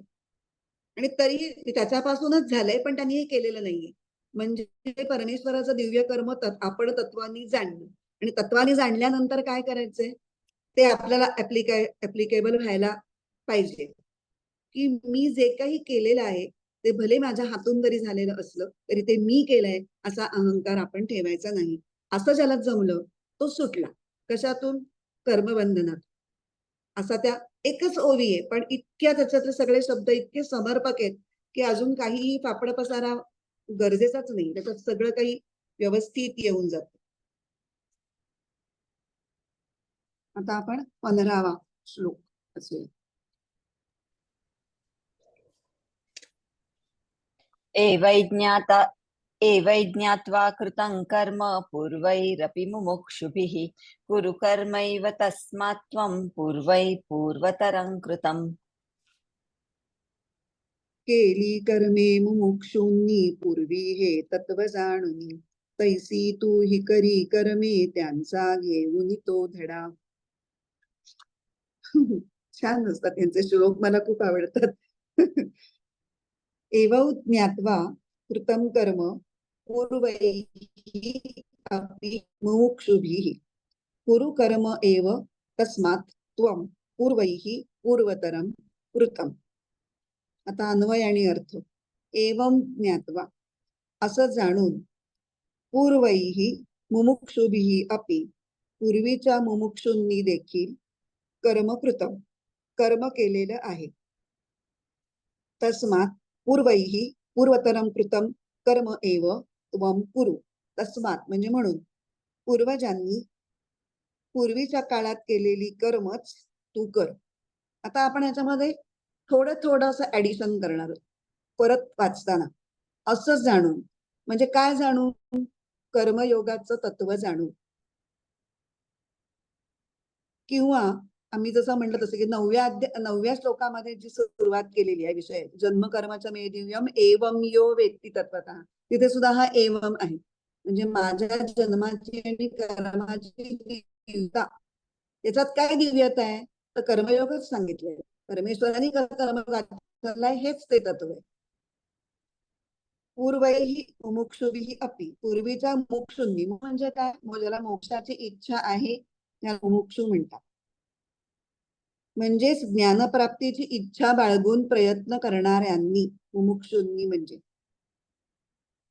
आणि तरी त्याच्यापासूनच झालंय, पण त्यांनी हे केलेलं नाहीये. म्हणजे परमेश्वराचं दिव्य कर्म आपण तत्वानी जाणलं आणि तत्वानी जाणल्यानंतर काय करायचंय ते आपल्याला ऍप्लिकेबल व्हायला पाहिजे, की मी जे काही केलेलं आहे ते भले माझ्या हातून जरी झालेलं असलं तरी ते मी केलंय असा अहंकार आपण ठेवायचा नाही. असं ज्याला जमलं तो सुटला. कशातून? कर्मबंधनात. असा त्या एकच ओवी आहे, पण इतक्या त्याच्यातले सगळे शब्द इतके समर्पक आहेत की अजून काहीही फापड पसारा गरजेचाच नाही. त्याच्यात सगळं काही व्यवस्थित येऊन जातं. आता आपण 15वा श्लोक असूया. एवैज्ञात्वा कृतं कर्म पूर्वैरपि मुमुक्षुभिः कुरु कर्मैव तस्मात् त्वं पूर्वतरं कृतम्. केली कर्मे मुमुक्षूंनी पूर्वी हे तत्व जाणुनी, तैसी तू ही करी कर्मे त्यांचा घेऊन तो धडा. छान असतात त्यांचे श्लोक, मला खूप आवडतात. एवौ ज्ञात्वा कृतं कर्म पूर्वैः अपि मुमुक्षुभिः कुरु कर्म एव तस्मात् त्वं पूर्वैः पूर्वतरं कृतम्. आता अन्वय आणि अर्थ. एवं ज्ञात्वा असं जाणून, पूर्वैः मुमुक्षुभिः अपि पूर्वीच्या मुमुक्षूंनी देखील कर्म कृतम कर्म केलेलं आहे. तस्मात् पूर्वैः पूर्वतरं कृतं कर्म एव त्वं कुरु. तस्मात् म्हणजे म्हणून, पूर्वजांनी पूर्वीच्या काळात केलेली कर्मच तू कर. आता आपण याच्यामध्ये थोडंसं ऍडिशन करणार आहोत परत वाचताना. असं जाणून म्हणजे काय जाणून? कर्मयोगाचं तत्व जाणून. किंवा आम्ही जसं म्हटलं तसं की 9व्या श्लोकामध्ये जी सुरुवात केलेली आहे विषय जन्म कर्माच्या मे दिव्यम एवं यो वेत्ती तत्वतः, तिथे सुद्धा हा एवम आहे. म्हणजे माझ्या जन्माची आणि कर्माची दिव्यता, याच्यात काय दिव्यता आहे तर कर्मयोगच सांगितलंय. परमेश्वरांनी कर्म हेच ते तत्व आहे. पूर्वैही मुमुक्षुभिः अपि पूर्वीच्या मुमुक्षूंनी म्हणजे काय? ज्याला मोक्षाची इच्छा आहे त्याला मुमुक्षू म्हणतात. म्हणजेच ज्ञानप्राप्तीची इच्छा बाळगून प्रयत्न करणाऱ्यांनी, मुमुक्षूंनी म्हणजे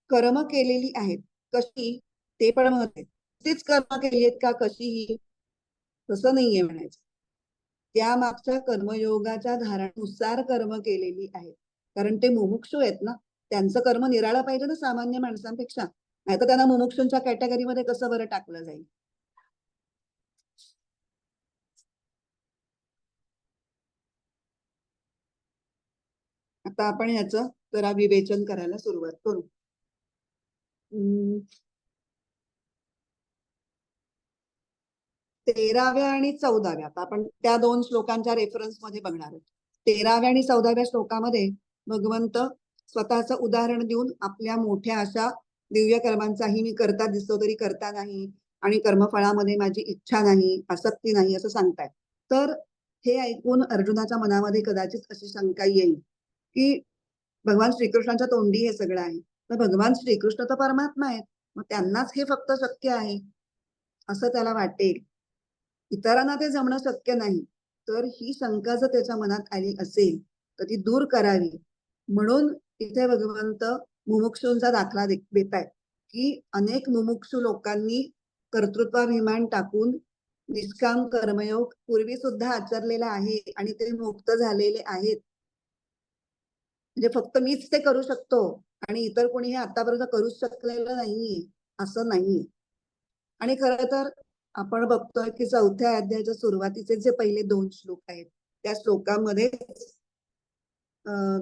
कर्म केलेली आहेत. कशी ते पण महत्त्वाचे. तीच कर्म केली आहेत का कशीही, तसं नाहीये म्हणायचं. त्या मागच्या कर्मयोगाच्या धारानुसार कर्म केलेली आहेत. कारण ते मुमुक्षू आहेत ना, त्यांचं कर्म निराळं पाहिजे ना सामान्य माणसांपेक्षा. नाहीतर त्यांना मुमुक्षूंच्या कॅटेगरीमध्ये कसं बरं टाकलं जाईल. आता आपण याचं जरा विवेचन करायला सुरुवात करू. 13व्या आणि 14व्या आता आपण त्या 2 श्लोकांच्या रेफरन्स मध्ये बघणार आहोत. 13व्या आणि 14व्या श्लोकामध्ये भगवंत स्वतःचं उदाहरण देऊन आपल्या मोठ्या अशा दिव्य कर्मांचाही मी करता दिसतो तरी करता नाही आणि कर्मफळामध्ये माझी इच्छा नाही, आसक्ती नाही असं सांगतायत. तर हे ऐकून अर्जुनाच्या मनामध्ये कदाचित अशी शंका येईल की भगवान श्रीकृष्णाच्या तोंडी हे सगळं आहे, तर भगवान श्रीकृष्ण तर परमात्मा आहेत, मग त्यांनाच हे फक्त शक्य आहे असं त्याला वाटेल. इतरांना ते जमणं शक्य नाही. तर ही शंका जर त्याच्या मनात आली असेल तर ती दूर करावी म्हणून इथे भगवंत मुमुक्षूंचा दाखला देतायत की अनेक मुमुक्षू लोकांनी कर्तृत्वाभिमान टाकून निष्काम कर्मयोग पूर्वी सुद्धा आचरलेला आहे आणि ते मुक्त झालेले आहेत. म्हणजे फक्त मीच ते करू शकतो आणि इतर कोणी हे आतापर्यंत करूच शकलेलं नाहीये असं नाही. आणि खरं तर आपण बघतोय की 4थ्या अध्यायाच्या सुरुवातीचे जे पहिले 2 श्लोक आहेत त्या श्लोकामध्ये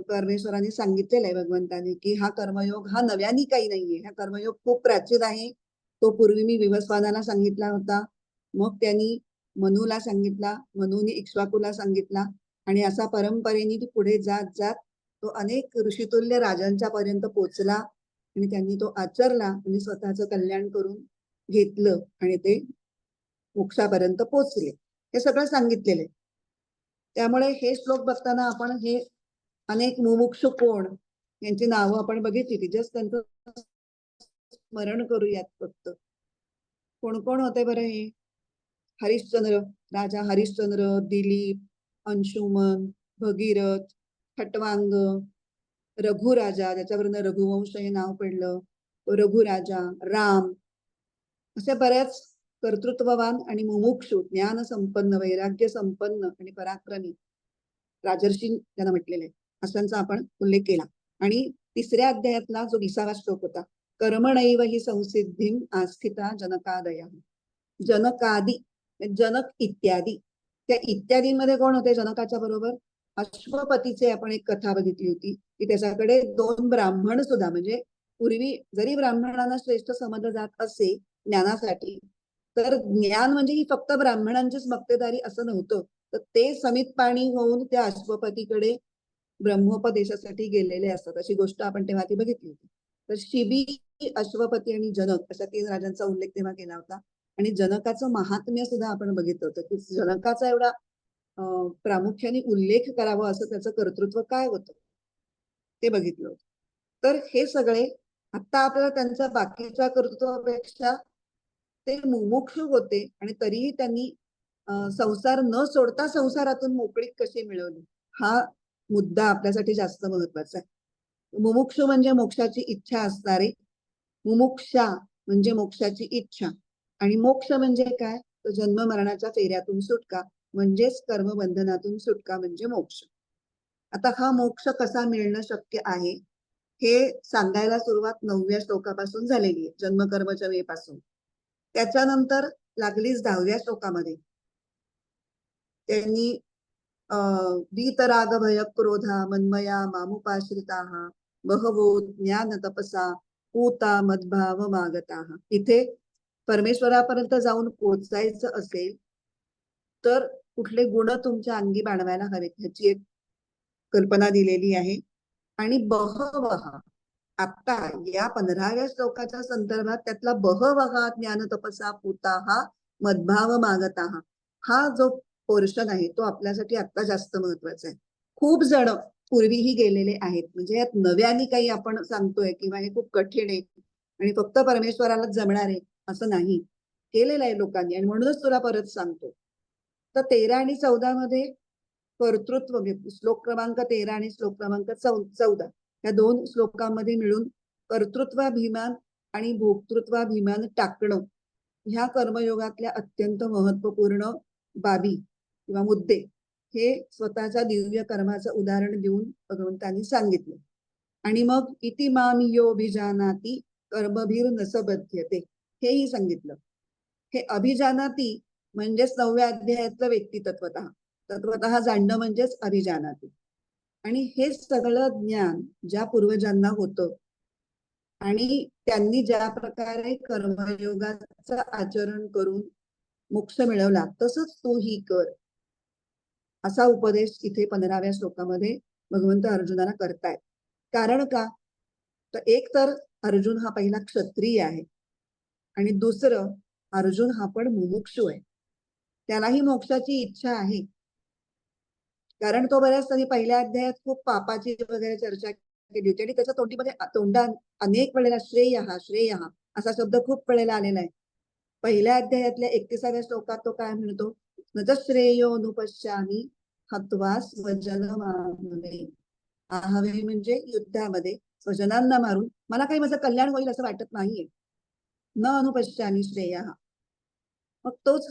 परमेश्वरांनी सांगितलेलं आहे भगवंतांनी की हा कर्मयोग हा नव्याने काही नाहीये. हा कर्मयोग खूप प्राचीन आहे. तो पूर्वी मी विवस्वानाला सांगितला होता, मग त्यांनी मनूला सांगितला, मनूने इक्ष्वाकुला सांगितला आणि असा परंपरेने ती पुढे जात जात तो अनेक ऋषितुल्य राजांच्या पर्यंत पोहोचला. आणि त्यांनी तो आचरला आणि स्वतःचं कल्याण करून घेतलं आणि ते मोक्षापर्यंत पोचले. हे सगळं सांगितलेलं आहे. त्यामुळे हे श्लोक बघताना आपण हे अनेक मुमुक्षु कोण यांची नावं आपण बघितली, जस्ट त्यांचं स्मरण करूयात फक्त. कोण कोण होते बरं हे? हरिश्चंद्र, राजा हरिश्चंद्र, दिलीप, अंशुमन, भगीरथ, खटवांग, रघुराजा, ज्याच्यावरून रघुवंश हे नाव पडलं, रघुराजा, राम, अशा बऱ्याच कर्तृत्ववान आणि मुमुक्षु, ज्ञान संपन्न, वैराग्य संपन्न आणि पराक्रमी राजर्षी त्यांना म्हटलेले आहे, अशांचा आपण उल्लेख केला. आणि तिसऱ्या अध्यायातला जो 20वा श्लोक होता, कर्मणैव हि संसिद्धिम आस्थिता जनकादय. जनकादी, जनक इत्यादी, त्या इत्यादींमध्ये कोण होते जनकाच्या बरोबर? अश्वपतीचे आपण एक कथा बघितली होती की त्याच्याकडे 2 ब्राह्मण सुद्धा, म्हणजे पूर्वी जरी ब्राह्मणांना श्रेष्ठ समजलं जात असे ज्ञानासाठी, तर ज्ञान म्हणजे ही फक्त ब्राह्मणांचीच मक्तेदारी असं नव्हतं. तर ते समित पाणी होऊन त्या अश्वपतीकडे ब्रह्मोपदेशासाठी गेलेले असतात, अशी गोष्ट आपण तेव्हा ती बघितली होती. तर शिबी, अश्वपती आणि जनक अशा 3 राजांचा उल्लेख तेव्हा केला होता. आणि जनकाचं महात्म्य सुद्धा आपण बघितलं होतं की जनकाचा एवढा प्रामुख्याने उल्लेख करावा असं त्याचं कर्तृत्व काय होतं ते बघितलं होतं. तर हे सगळे आता आपल्याला त्यांच्या बाकीच्या कर्तृत्वापेक्षा ते मुमुक्षु होते आणि तरीही त्यांनी संसार न सोडता संसारातून मोकळीक कशी मिळवली, हा मुद्दा आपल्यासाठी जास्त महत्वाचा आहे. मुमुक्षु म्हणजे मोक्षाची इच्छा असणारे, मुमुक्षा म्हणजे मोक्षाची इच्छा, आणि मोक्ष म्हणजे काय? तर जन्म मरणाच्या फेऱ्यातून सुटका, म्हणजेच कर्मबंधनातून सुटका म्हणजे मोक्ष. आता हा मोक्ष कसा मिळणं शक्य आहे हे सांगायला सुरुवात 9व्या श्लोकापासून झालेली आहे, जन्मकर्मच्या वेळेपासून. त्याच्यानंतर लागलीच 10व्या श्लोकामध्ये त्यांनी वीतराग भय क्रोधा मन्मया मामुपाश्रिता बहवो ज्ञान तपसा पूता मद्भाव मागता. इथे परमेश्वरापर्यंत जाऊन पोचायचं असेल तर कुठले गुण तुमच्या अंगी बाणवायला हवेत ह्याची एक कल्पना दिलेली आहे. आणि बहवः, आता या 15व्या श्लोकाच्या संदर्भात त्यातला बहवः ज्ञान तपसा पूता मद्भाव मागता हा जो पोर्शन आहे तो आपल्यासाठी आता जास्त महत्वाचा आहे. खूप जण पूर्वीही गेलेले आहेत, म्हणजे यात नव्याने काही आपण सांगतोय किंवा हे खूप कठीण आहे आणि फक्त परमेश्वरालाच जमणार आहे असं नाही, केलेलं आहे लोकांनी, आणि म्हणूनच तुला परत सांगतो. तर 13 आणि 14 मध्ये कर्तृत्व, श्लोक क्रमांक 13 आणि श्लोक क्रमांक 14 या 2 श्लोकांमध्ये मिळून कर्तृत्वाभिमान आणि भोक्तृत्वाभिमान टाकणं ह्या कर्मयोगातल्या अत्यंत महत्वपूर्ण बाबी किंवा मुद्दे हे स्वतःच्या दिव्य कर्माचं उदाहरण देऊन भगवंतांनी सांगितले. आणि मग इति माम योभिजानाति कर्मभिर नसबध्यते हेही सांगितलं. हे अभिजानाती म्हणजेच 9व्या अध्यायातलं व्यक्ती तत्वतः जाणणं म्हणजेच अभिजानाती. आणि हे सगळं ज्ञान ज्या पूर्वजांना होतं आणि त्यांनी ज्या प्रकारे कर्मयोगाचं आचरण करून मोक्ष मिळवला तसंच तूही कर, असा उपदेश इथे 15व्या श्लोकामध्ये भगवंत अर्जुनाला करतायत. कारण का? तर एक तर अर्जुन हा पहिला क्षत्रिय आहे आणि दुसरं अर्जुन हा पण मुमुक्षु आहे, त्यालाही मोक्षाची इच्छा आहे. कारण तो बऱ्याच तरी पहिल्या अध्यायात खूप पापाची वगैरे चर्चा केली होती आणि त्याच्या तोंडा अनेक वेळेला श्रेय असा शब्द खूप वेळेला आलेला आहे. पहिल्या अध्यायातल्या 31व्या श्लोकात तो काय म्हणतो? न श्रेयोनुपश्यामी हत्वा स्वजनमाहवे. आहवे म्हणजे युद्धामध्ये स्वजनांना मारून मला काही माझं कल्याण होईल असं वाटत नाहीये. न अनुपश्यामी श्रेय. मग तोच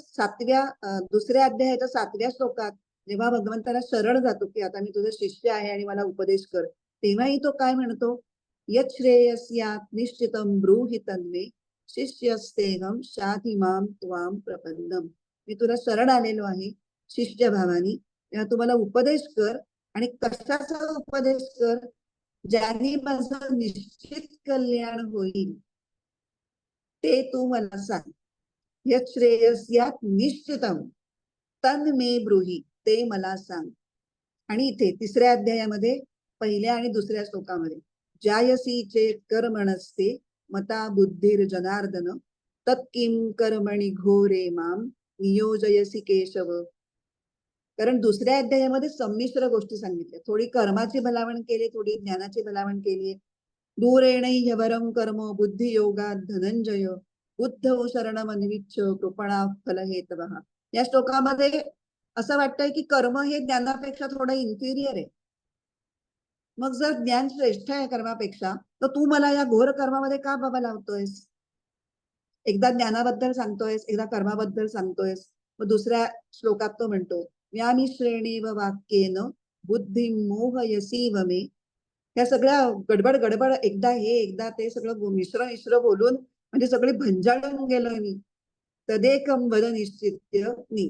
दुसऱ्या अध्यायाच्या 7व्या श्लोकात जेव्हा भगवंताला शरण जातो की आता मी तुझं शिष्य आहे आणि मला उपदेश कर, तेव्हाही तो काय म्हणतो? यत् श्रेयस्यात् निश्चितम ब्रूहि तन्मे शिष्यस्तेहम शाधिमाम त्वाम प्रपन्नम. मी तुला शरण आलेलो आहे शिष्य भावानी, तेव्हा तू मला उपदेश कर. आणि कशाचा उपदेश कर? ज्याने माझं निश्चित कल्याण होईल ते तू मला सांग. यत् श्रेयस्यात् निश्चितम तन्मे ब्रूहि, ते मला सांग. आणि इथे 3ऱ्या अध्यायामध्ये पहिल्या आणि दुसऱ्या श्लोकामध्ये ज्यायसी चेत कर्मणस्ते मता बुद्धिर जनार्दन तत्किं कर्मणि घोरे माम नियोजयसी केशव. कारण दुसऱ्या अध्यायामध्ये संमिश्र गोष्टी सांगितल्या, थोडी कर्माची भलावण केली, थोडी ज्ञानाची भलावण केली. दूरेणैह्यवरं कर्म बुद्धी योगात धनंजय बुद्ध शरणमन्विच्छ कृपणा फलहेतवः. या श्लोकामध्ये असं वाटतंय की कर्म हे ज्ञानापेक्षा थोडं इन्फिरियर आहे. मग जर ज्ञान श्रेष्ठ आहे कर्मापेक्षा, तर तू मला या घोर कर्मामध्ये का बाबा लावतोयस? एकदा ज्ञानाबद्दल सांगतोयस, एकदा कर्माबद्दल सांगतोयस. मग दुसऱ्या श्लोकात तो म्हणतो व्यामिश्रेणेव वाक्येन बुद्धी मोहयसीव मे. या सगळ्या गडबड गडबड, एकदा हे एकदा ते सगळं मिश्र मिश्र बोलून म्हणजे सगळी भंजाळून गेलोय मी. तदेकं वद निश्चित्य मी.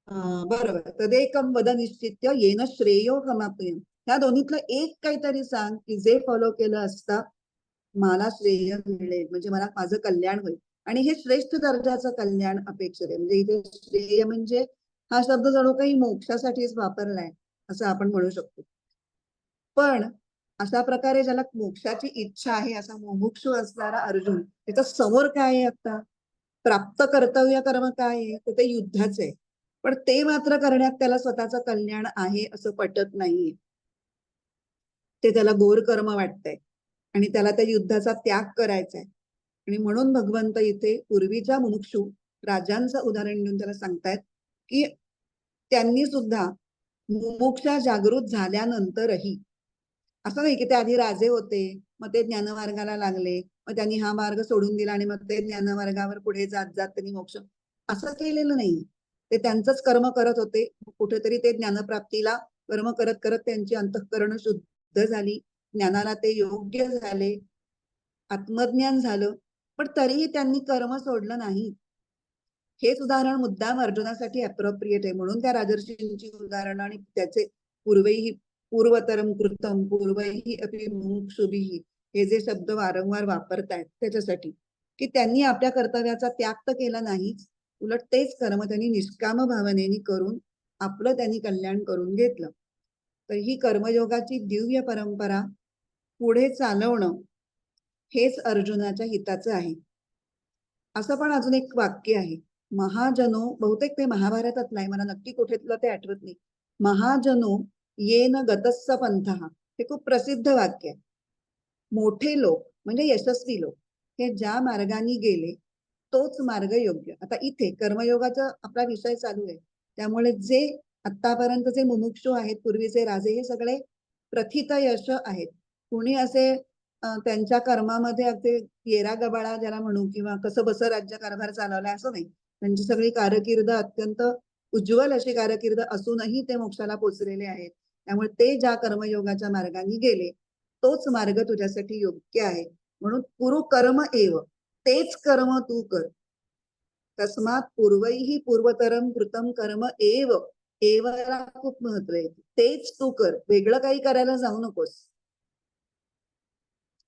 बरोबर, तदेकं वद निश्चित्य येन श्रेयो कमाप्यम. ह्या दोन्हीतलं एक काहीतरी सांग की जे फॉलो केलं असता मला श्रेय मिळेल, म्हणजे मला माझं कल्याण होईल. आणि हे श्रेष्ठ दर्जाचं कल्याण अपेक्षित आहे. म्हणजे इथे श्रेय म्हणजे हा शब्द जणू काही मोक्षासाठीच वापरलाय असं आपण म्हणू शकतो. पण अशा प्रकारे ज्याला मोक्षाची इच्छा आहे असा मुमुक्षु असणारा अर्जुन, त्याच्या समोर काय आहे? आता प्राप्त कर्तव्य कर्म काय आहे? तर ते युद्धाच आहे. पण ते मात्र करण्यात त्याला स्वतःचं कल्याण आहे असं पटत नाहीये. ते त्याला घोर कर्म वाटतंय आणि त्याला त्या युद्धाचा त्याग करायचा आहे. आणि म्हणून भगवंत इथे पूर्वीच्या मुमुक्षु राजांचं उदाहरण देऊन त्याला सांगतायत की त्यांनी सुद्धा मुमुक्षा जागृत झाल्यानंतरही, असं नाही की ते आधी राजे होते, मग ते ज्ञानमार्गाला लागले, मग त्यांनी हा मार्ग सोडून दिला आणि मग ते ज्ञानमार्गावर पुढे जात जात त्यांनी मोक्ष, असं केलेलं नाही. ते त्यांचंच कर्म करत होते. कुठेतरी ते ज्ञानप्राप्तीला कर्म करत करत त्यांची अंतःकरण शुद्ध झाली, ज्ञानाला ते योग्य झाले, आत्मज्ञान झालं. पण तरीही त्यांनी कर्म सोडलं नाही. हेच उदाहरण मुद्दाम अर्जुनासाठी अप्रोप्रिएट आहे. म्हणून त्या राजर्षींची उदाहरणं आणि त्याचे पूर्वैही पूर्वतरम कृतम पूर्वैही अपि मुमुक्षुभिः हे जे शब्द वारंवार वापरतायत त्याच्यासाठी की त्यांनी आपल्या कर्तव्याचा त्याग तर केला नाहीच, उलट तेच कर्म त्यांनी निष्काम भावनेने करून आपलं त्यांनी कल्याण करून घेतलं. तर ही कर्मयोगाची दिव्य परंपरा पुढे चालवणं हेच अर्जुनाच्या हिताचं आहे. असं पण अजून एक वाक्य आहे, महाजनो, बहुतेक ते महाभारतातलं आहे, मला नक्की कुठेतलं ते आठवत नाही. महाजनो येन गतस्स पंथः, हे खूप प्रसिद्ध वाक्य आहे. मोठे लोक म्हणजे यशस्वी लोक हे ज्या मार्गाने गेले तोच मार्ग योग्य. आता इथे कर्मयोगाचा आपला विषय चालू आहे, त्यामुळे जे आतापर्यंतचे मुमुक्षु आहेत, पूर्वीचे राजे, हे सगळे प्रथित यश आहेत. कुणी असे त्यांच्या कर्मामध्ये अगदी येरा गबाळा ज्याला म्हणू किंवा कसं बसं राज्य कारभार चालवलाय असं नाही. त्यांची सगळी कारकीर्द अत्यंत उज्ज्वल अशी कारकीर्द असूनही ते मोक्षाला पोचलेले आहेत. त्यामुळे ते ज्या कर्मयोगाच्या मार्गाने गेले तोच मार्ग तुझ्यासाठी योग्य आहे. म्हणून कुरु कर्म एव, तेच कर्म तू कर. तस्मात पूर्वैही पूर्वतरम कृतम कर्म एव, एवला खूप महत्व आहे. तेच तू कर, वेगळं काही करायला जाऊ नकोस.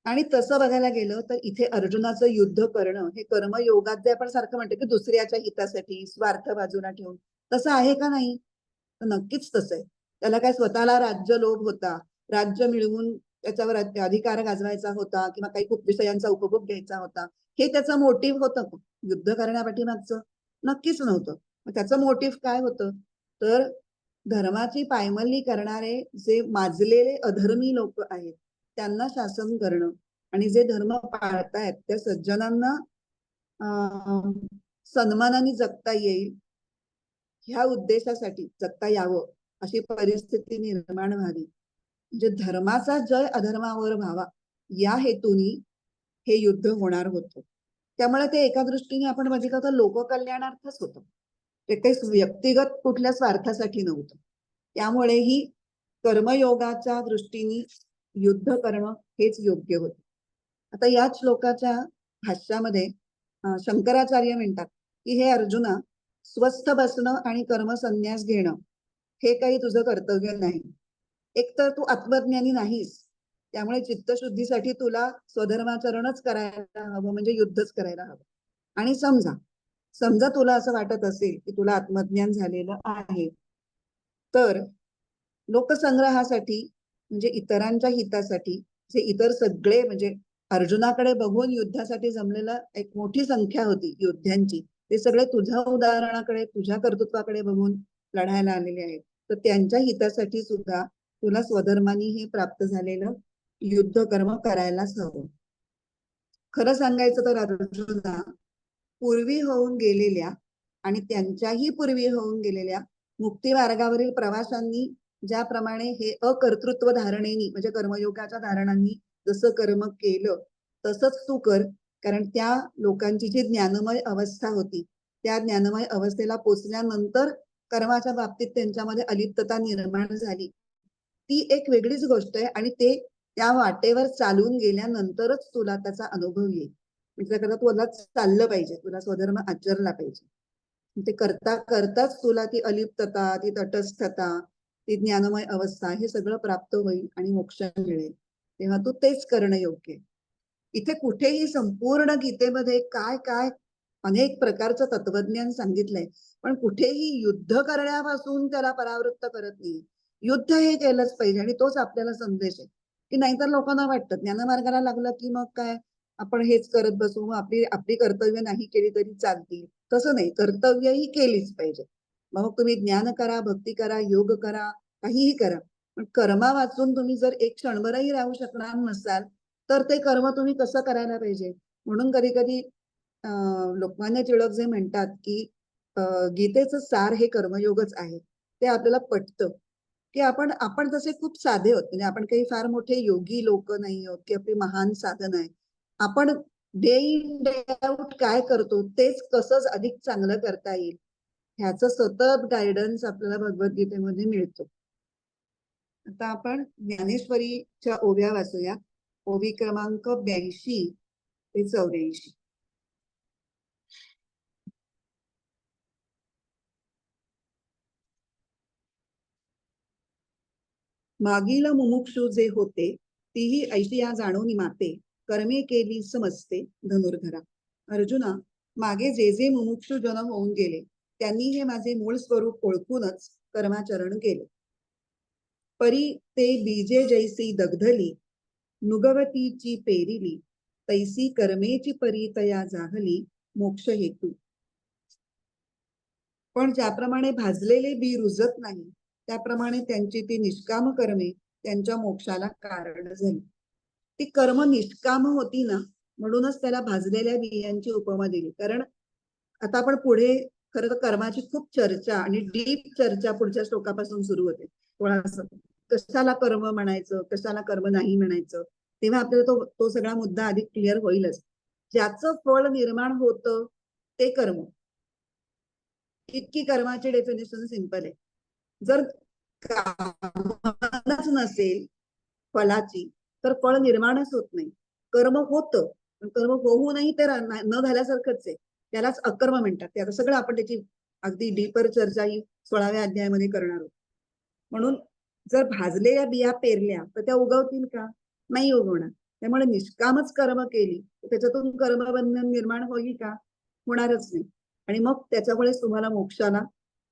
आणि तसं बघायला गेलं तर इथे अर्जुनाचं युद्ध करणं हे कर्मयोगात जे आपण सारखं म्हणतो की दुसऱ्याच्या हितासाठी स्वार्थ बाजूला ठेवून, तसं आहे का नाही? तर नक्कीच तसं आहे. त्याला काय स्वतःला राज्य लोभ होता, राज्य मिळवून त्याच्यावर अधिकार गाजवायचा होता किंवा काही खूप विषयांचा उपभोग घ्यायचा होता, हे त्याचं मोटिव्ह होतं युद्ध करण्यापाठीमागचं? नक्कीच नव्हतं. मग त्याचं मोटिव्ह काय होतं? तर धर्माची पायमल्ली करणारे जे माजलेले अधर्मी लोक आहेत त्यांना शासन करणं आणि जे धर्म पाळतायत त्या सज्जनांना सन्मानाने जगता येईल ह्या उद्देशासाठी, जगता यावं अशी परिस्थिती निर्माण व्हावी, म्हणजे धर्माचा जय अधर्मावर व्हावा या हेतूनी हे युद्ध होणार होतं. त्यामुळे ते एका दृष्टीने आपण बघितलं तर लोककल्याणार्थच होतं, ते काही व्यक्तिगत कुठल्या स्वार्थासाठी नव्हतं. त्यामुळे ही कर्मयोगाच्या दृष्टीने युद्ध करणं हेच योग्य होतं. आता याच श्लोकाच्या भाष्यामध्ये शंकराचार्य म्हणतात की हे अर्जुना, स्वस्थ बसणं आणि कर्मसन्यास घेणं हे काही तुझं कर्तव्य नाही. एकतर तू आत्मज्ञानी नाहीस, त्यामुळे चित्तशुद्धीसाठी तुला स्वधर्माचरणच करायला हवं, म्हणजे युद्धच करायला हवं. आणि समजा समजा तुला असं वाटत असेल की तुला आत्मज्ञान झालेलं आहे, तर लोकसंग्रहासाठी म्हणजे इतरांच्या हितासाठी जे इतर सगळे म्हणजे अर्जुनाकडे बघून युद्धासाठी जमलेला एक मोठी संख्या होती योद्ध्यांची, ते सगळे तुझ्या उदाहरणाकडे तुझ्या कर्तृत्वाकडे बघून लढायला आलेले आहेत. तर त्यांच्या हितासाठी सुद्धा तुला स्वधर्मानी हे प्राप्त झालेलं युद्ध कर्म करायलाच हवं. खरं सांगायचं तर अर्जुना, पूर्वी होऊन गेलेल्या आणि त्यांच्याही पूर्वी होऊन गेलेल्या मुक्ती मार्गावरील प्रवाशांनी ज्याप्रमाणे हे अकर्तृत्व धारणेनी म्हणजे कर्मयोगाच्या धारणांनी जसं कर्म केलं तसंच तू कर. कारण त्या लोकांची जी ज्ञानमय अवस्था होती त्या ज्ञानमय अवस्थेला पोचल्यानंतर कर्माच्या बाबतीत त्यांच्यामध्ये अलिप्तता निर्माण झाली, ती एक वेगळीच गोष्ट आहे. आणि ते त्या वाटेवर चालून गेल्यानंतरच तुला त्याचा अनुभव येईल. म्हणजे तुला चाललं पाहिजे, तुला स्वधर्म आचरला पाहिजे. ते करता करताच तुला ती अलिप्तता, ती तटस्थता, ती ज्ञानमय अवस्था हे सगळं प्राप्त होईल आणि मोक्ष मिळेल. तेव्हा तू तेच करणं योग्य आहे. इथे कुठेही संपूर्ण गीतेमध्ये काय काय अनेक प्रकारचं तत्वज्ञान सांगितलंय, पण कुठेही युद्ध करण्यापासून त्याला परावृत्त करत नाही. युद्ध हे केलंच पाहिजे आणि तोच आपल्याला संदेश आहे. की नाहीतर लोकांना वाटतं ज्ञानमार्गाला लागलं की मग काय आपण हेच करत बसू, आपली आपली कर्तव्य नाही केली तरी चालतील. तसं नाही, कर्तव्य ही केलीच पाहिजे. मग तुम्ही ज्ञान करा, भक्ती करा, योग करा, काहीही करा, पण कर्मा वाचून तुम्ही जर एक क्षणभरही राहू शकणार नसाल तर ते कर्म तुम्ही कसं करायला पाहिजे. म्हणून कधी कधी लोकमान्य टिळक जे म्हणतात की गीतेचं सार हे कर्मयोगच आहे, ते आपल्याला पटतं. की आपण आपण तसे खूप साधे आहोत, म्हणजे आपण काही फार मोठे योगी लोक नाही आहोत की आपली महान साधन आहे. आपण डे इन डे आउट काय करतो तेच कसं अधिक चांगलं करता येईल ह्याचं सतत गायडन्स आपल्याला भगवद्गीतेमध्ये मिळतो. आता आपण ज्ञानेश्वरीच्या ओव्या वाचूया. ओवी क्रमांक 82 ते 84. मागील मुमुक्षु जे होते तीही ऐशिया जाणून माते, कर्मे केली समजते धनुर्धरा. अर्जुना, मागे जे जे मुमुक्षु जन होऊन गेले त्यांनी हे माझे मूळ स्वरूप ओळखूनच कर्माचरण केले. परी ते बीजे जैसी दग्धली, नुगवतीची पेरिली, तैसी कर्मेची परी तया जाहली मोक्ष हेतू. पण ज्याप्रमाणे भाजलेले बी रुजत नाही त्याप्रमाणे त्यांची ती निष्काम कर्मे त्यांच्या मोक्षाला कारण झाली. ती कर्म निष्काम होती ना, म्हणूनच त्याला भाजलेल्या बियांची उपमा दिली. कारण आता आपण पुढे खरं तर कर्माची खूप चर्चा आणि डीप चर्चा पुढच्या श्लोकापासून सुरू होते. थोडासा कशाला कर्म म्हणायचं, कशाला कर्म नाही म्हणायचं, तेव्हा आपल्याला तो तो सगळा मुद्दा अधिक क्लिअर होईलच. ज्याचं फळ निर्माण होतं ते कर्म. इतकी कर्माची डेफिनेशन सिंपल आहे. जर कामनाच नसेल फळाची तर फळ निर्माणच होत नाही. कर्म होतं पण कर्म होऊनही ते न झाल्यासारखंच आहे. त्यालाच अकर्म म्हणतात. ते आता सगळं आपण त्याची अगदी डीपर चर्चा ही 16व्या अध्यायामध्ये करणार आहोत. म्हणून जर भाजलेल्या बिया पेरल्या तर त्या उगवतील का? नाही उगवणार. त्यामुळे निष्कामच कर्म केली त्याच्यातून कर्मबंधन निर्माण होईल का? होणारच नाही. आणि मग त्याच्यामुळेच तुम्हाला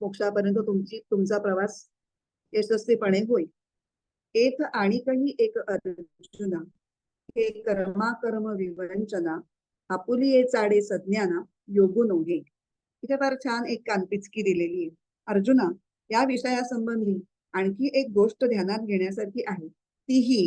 मोक्षापर्यंत तुमचा प्रवास यशस्वीपणे होईल. एथ आणि काही एक अर्जुना, हे कर्माकर्म विवंचना, आपुली चाडे सज्ञाना योगू नव्हे. इथे फार छान एक कानपिचकी दिलेली आहे. अर्जुना, या विषयासंबंधी आणखी एक गोष्ट ध्यानात घेण्यासारखी आहे, ती ही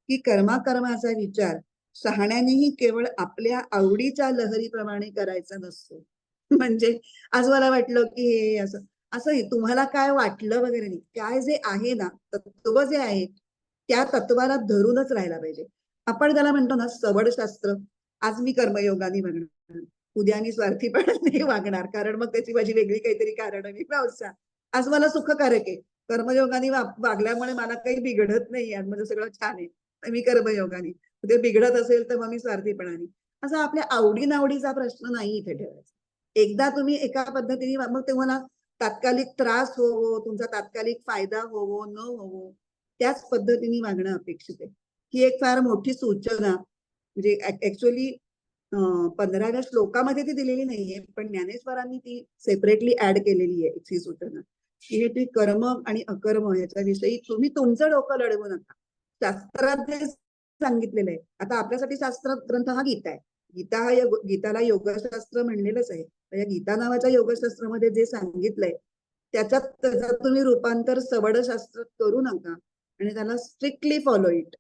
की कर्माकर्माचा विचार शहाण्यानेही केवळ आपल्या आवडीच्या लहरीप्रमाणे करायचा नसतो. म्हणजे आज मला वाटलं की हे असं असं तुम्हाला काय वाटलं वगैरे नाही. काय जे आहे ना, तत्व जे आहे त्या तत्वाला धरूनच राहायला पाहिजे. आपण त्याला म्हणतो ना सवड शास्त्र. आज मी कर्मयोगाने वागणार, उद्या मी स्वार्थीपणाने वागणार, कारण मग त्याची माझी वेगळी काहीतरी कारण मी व्यवसाय. आज मला सुखकारक आहे, कर्मयोगाने वागल्यामुळे मला काही बिघडत नाही, आज माझं सगळं छान आहे, मी कर्मयोगाने. ते बिघडत असेल तर मग मी स्वार्थीपणाने. असा आपल्या आवडीनावडीचा प्रश्न नाही इथे ठेवायचा. एकदा तुम्ही एका पद्धतीने मग तुम्हाला तात्कालिक त्रास होवो, तुमचा तात्कालिक फायदा होवो न होवो, त्याच पद्धतीने वागणं अपेक्षित आहे. ही एक फार मोठी सूचना म्हणजे ऍक्च्युअली 15व्या श्लोकामध्ये ती दिलेली नाहीये, पण ज्ञानेश्वरांनी ती सेपरेटली ऍड केलेली आहे ही सूचना. की हे कर्म आणि अकर्म याच्याविषयी तुम्ही तुमचं डोकं लढवू नका. शास्त्रात जे सांगितलेलं आहे. आता आपल्यासाठी शास्त्र ग्रंथ हा गीता आहे. गीता हा गीताला योगशास्त्र म्हणलेलंच आहे. तर या गीता नावाच्या योगशास्त्रामध्ये जे सांगितलंय त्याचं तुम्ही रूपांतर सवड शास्त्रात करू नका आणि त्याला strictly follow it,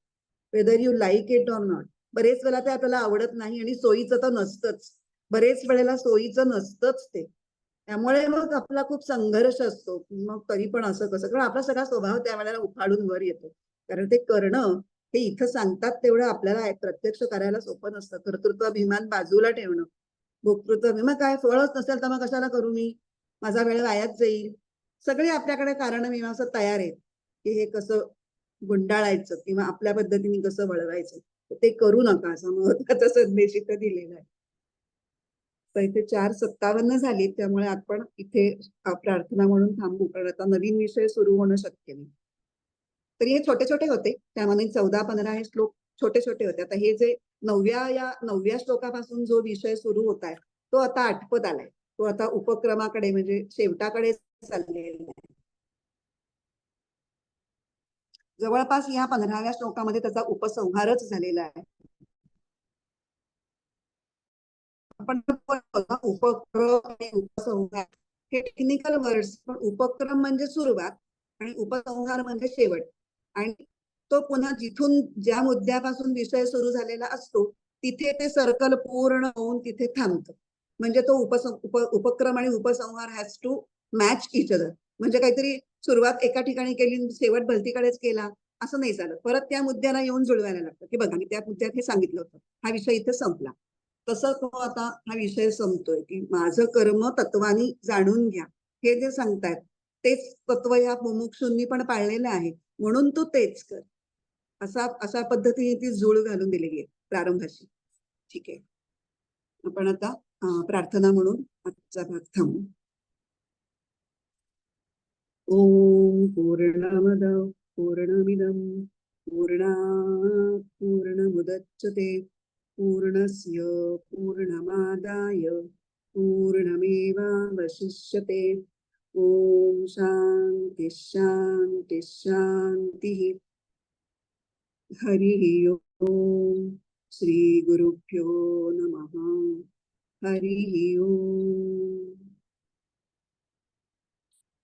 whether you like it or not. बरेच वेळा ते आपल्याला आवडत नाही आणि सोयीचं तर नसतंच. बरेच वेळेला सोयीचं नसतंच ते. त्यामुळे मग आपला खूप संघर्ष असतो. मग तरी पण असं कसं, कारण आपला सगळा स्वभाव त्यावेळेला उफाळून वर येतो. कारण ते करणं हे इथं सांगतात तेवढं आपल्याला प्रत्यक्ष करायला सोपं नसतं. कर्तृत्वाभिमान बाजूला ठेवणं, भोक्तृत्वाभिमान काय फळच नसेल तर मग कशाला करू मी, माझा वेळ वायाच जाईल. सगळे आपल्याकडे कारण मीमांसा तयार आहेत की हे कसं गुंडाळायचं किंवा आपल्या पद्धतीने कसं वळवायचं. ते करू नका असा महत्वाचा संदेश इथं दिलेला आहे. तर इथे 4:57 झाली, त्यामुळे आपण इथे प्रार्थना म्हणून थांबू, कारण आता नवीन विषय सुरू होणं शक्य नाही. तरी हे छोटे छोटे होते, त्यामध्ये 14-15 हे श्लोक छोटे छोटे होते. आता हे जे 9व्या श्लोकापासून जो विषय सुरू होत आहे तो आता आटपत आलाय. तो आता उपक्रमाकडे म्हणजे शेवटाकडे चाललेला आहे. जवळपास या 15व्या श्लोकामध्ये त्याचा उपसंहारच झालेला आहे. आपण उपक्रम आणि उपसंहार हे टेक्निकल वर्ड्स, पण उपक्रम म्हणजे सुरुवात आणि उपसंहार म्हणजे शेवट. आणि तो पुन्हा जिथून ज्या मुद्द्यापासून विषय सुरू झालेला असतो तिथे ते सर्कल पूर्ण होऊन तिथे थांबतं. म्हणजे तो उपक्रम आणि उपसंहार has to match each other. म्हणजे काहीतरी सुरुवात एका ठिकाणी केली शेवट भलतीकडेच केला असं नाही चालत. परत त्या मुद्द्याला येऊन जुळवायला लागतं की बघा मी त्या मुद्द्यात हे सांगितलं होतं, हा विषय इथे संपला. तसं तो आता हा विषय संपतोय की माझं कर्म तत्वानी जाणून घ्या, हे जे सांगतायत तेच तत्व या मुमुक्षूंनी पण पाळलेलं आहे, म्हणून तू तेच कर. अशा पद्धतीने ती जुळ घालून दिलेली आहे प्रारंभाशी. ठीक आहे, आपण आता प्रार्थना म्हणून आजचा भाग थांबू. ओम पूर्णमद पूर्णमिदं पूर्णात् पूर्णमुदच्यते पूर्णस्य पूर्णमादाय पूर्णमेवावशिष्यते. ओम शांती शांती शांती. हरि ओम. श्री गुरुभ्यो नमः. हरि ओम.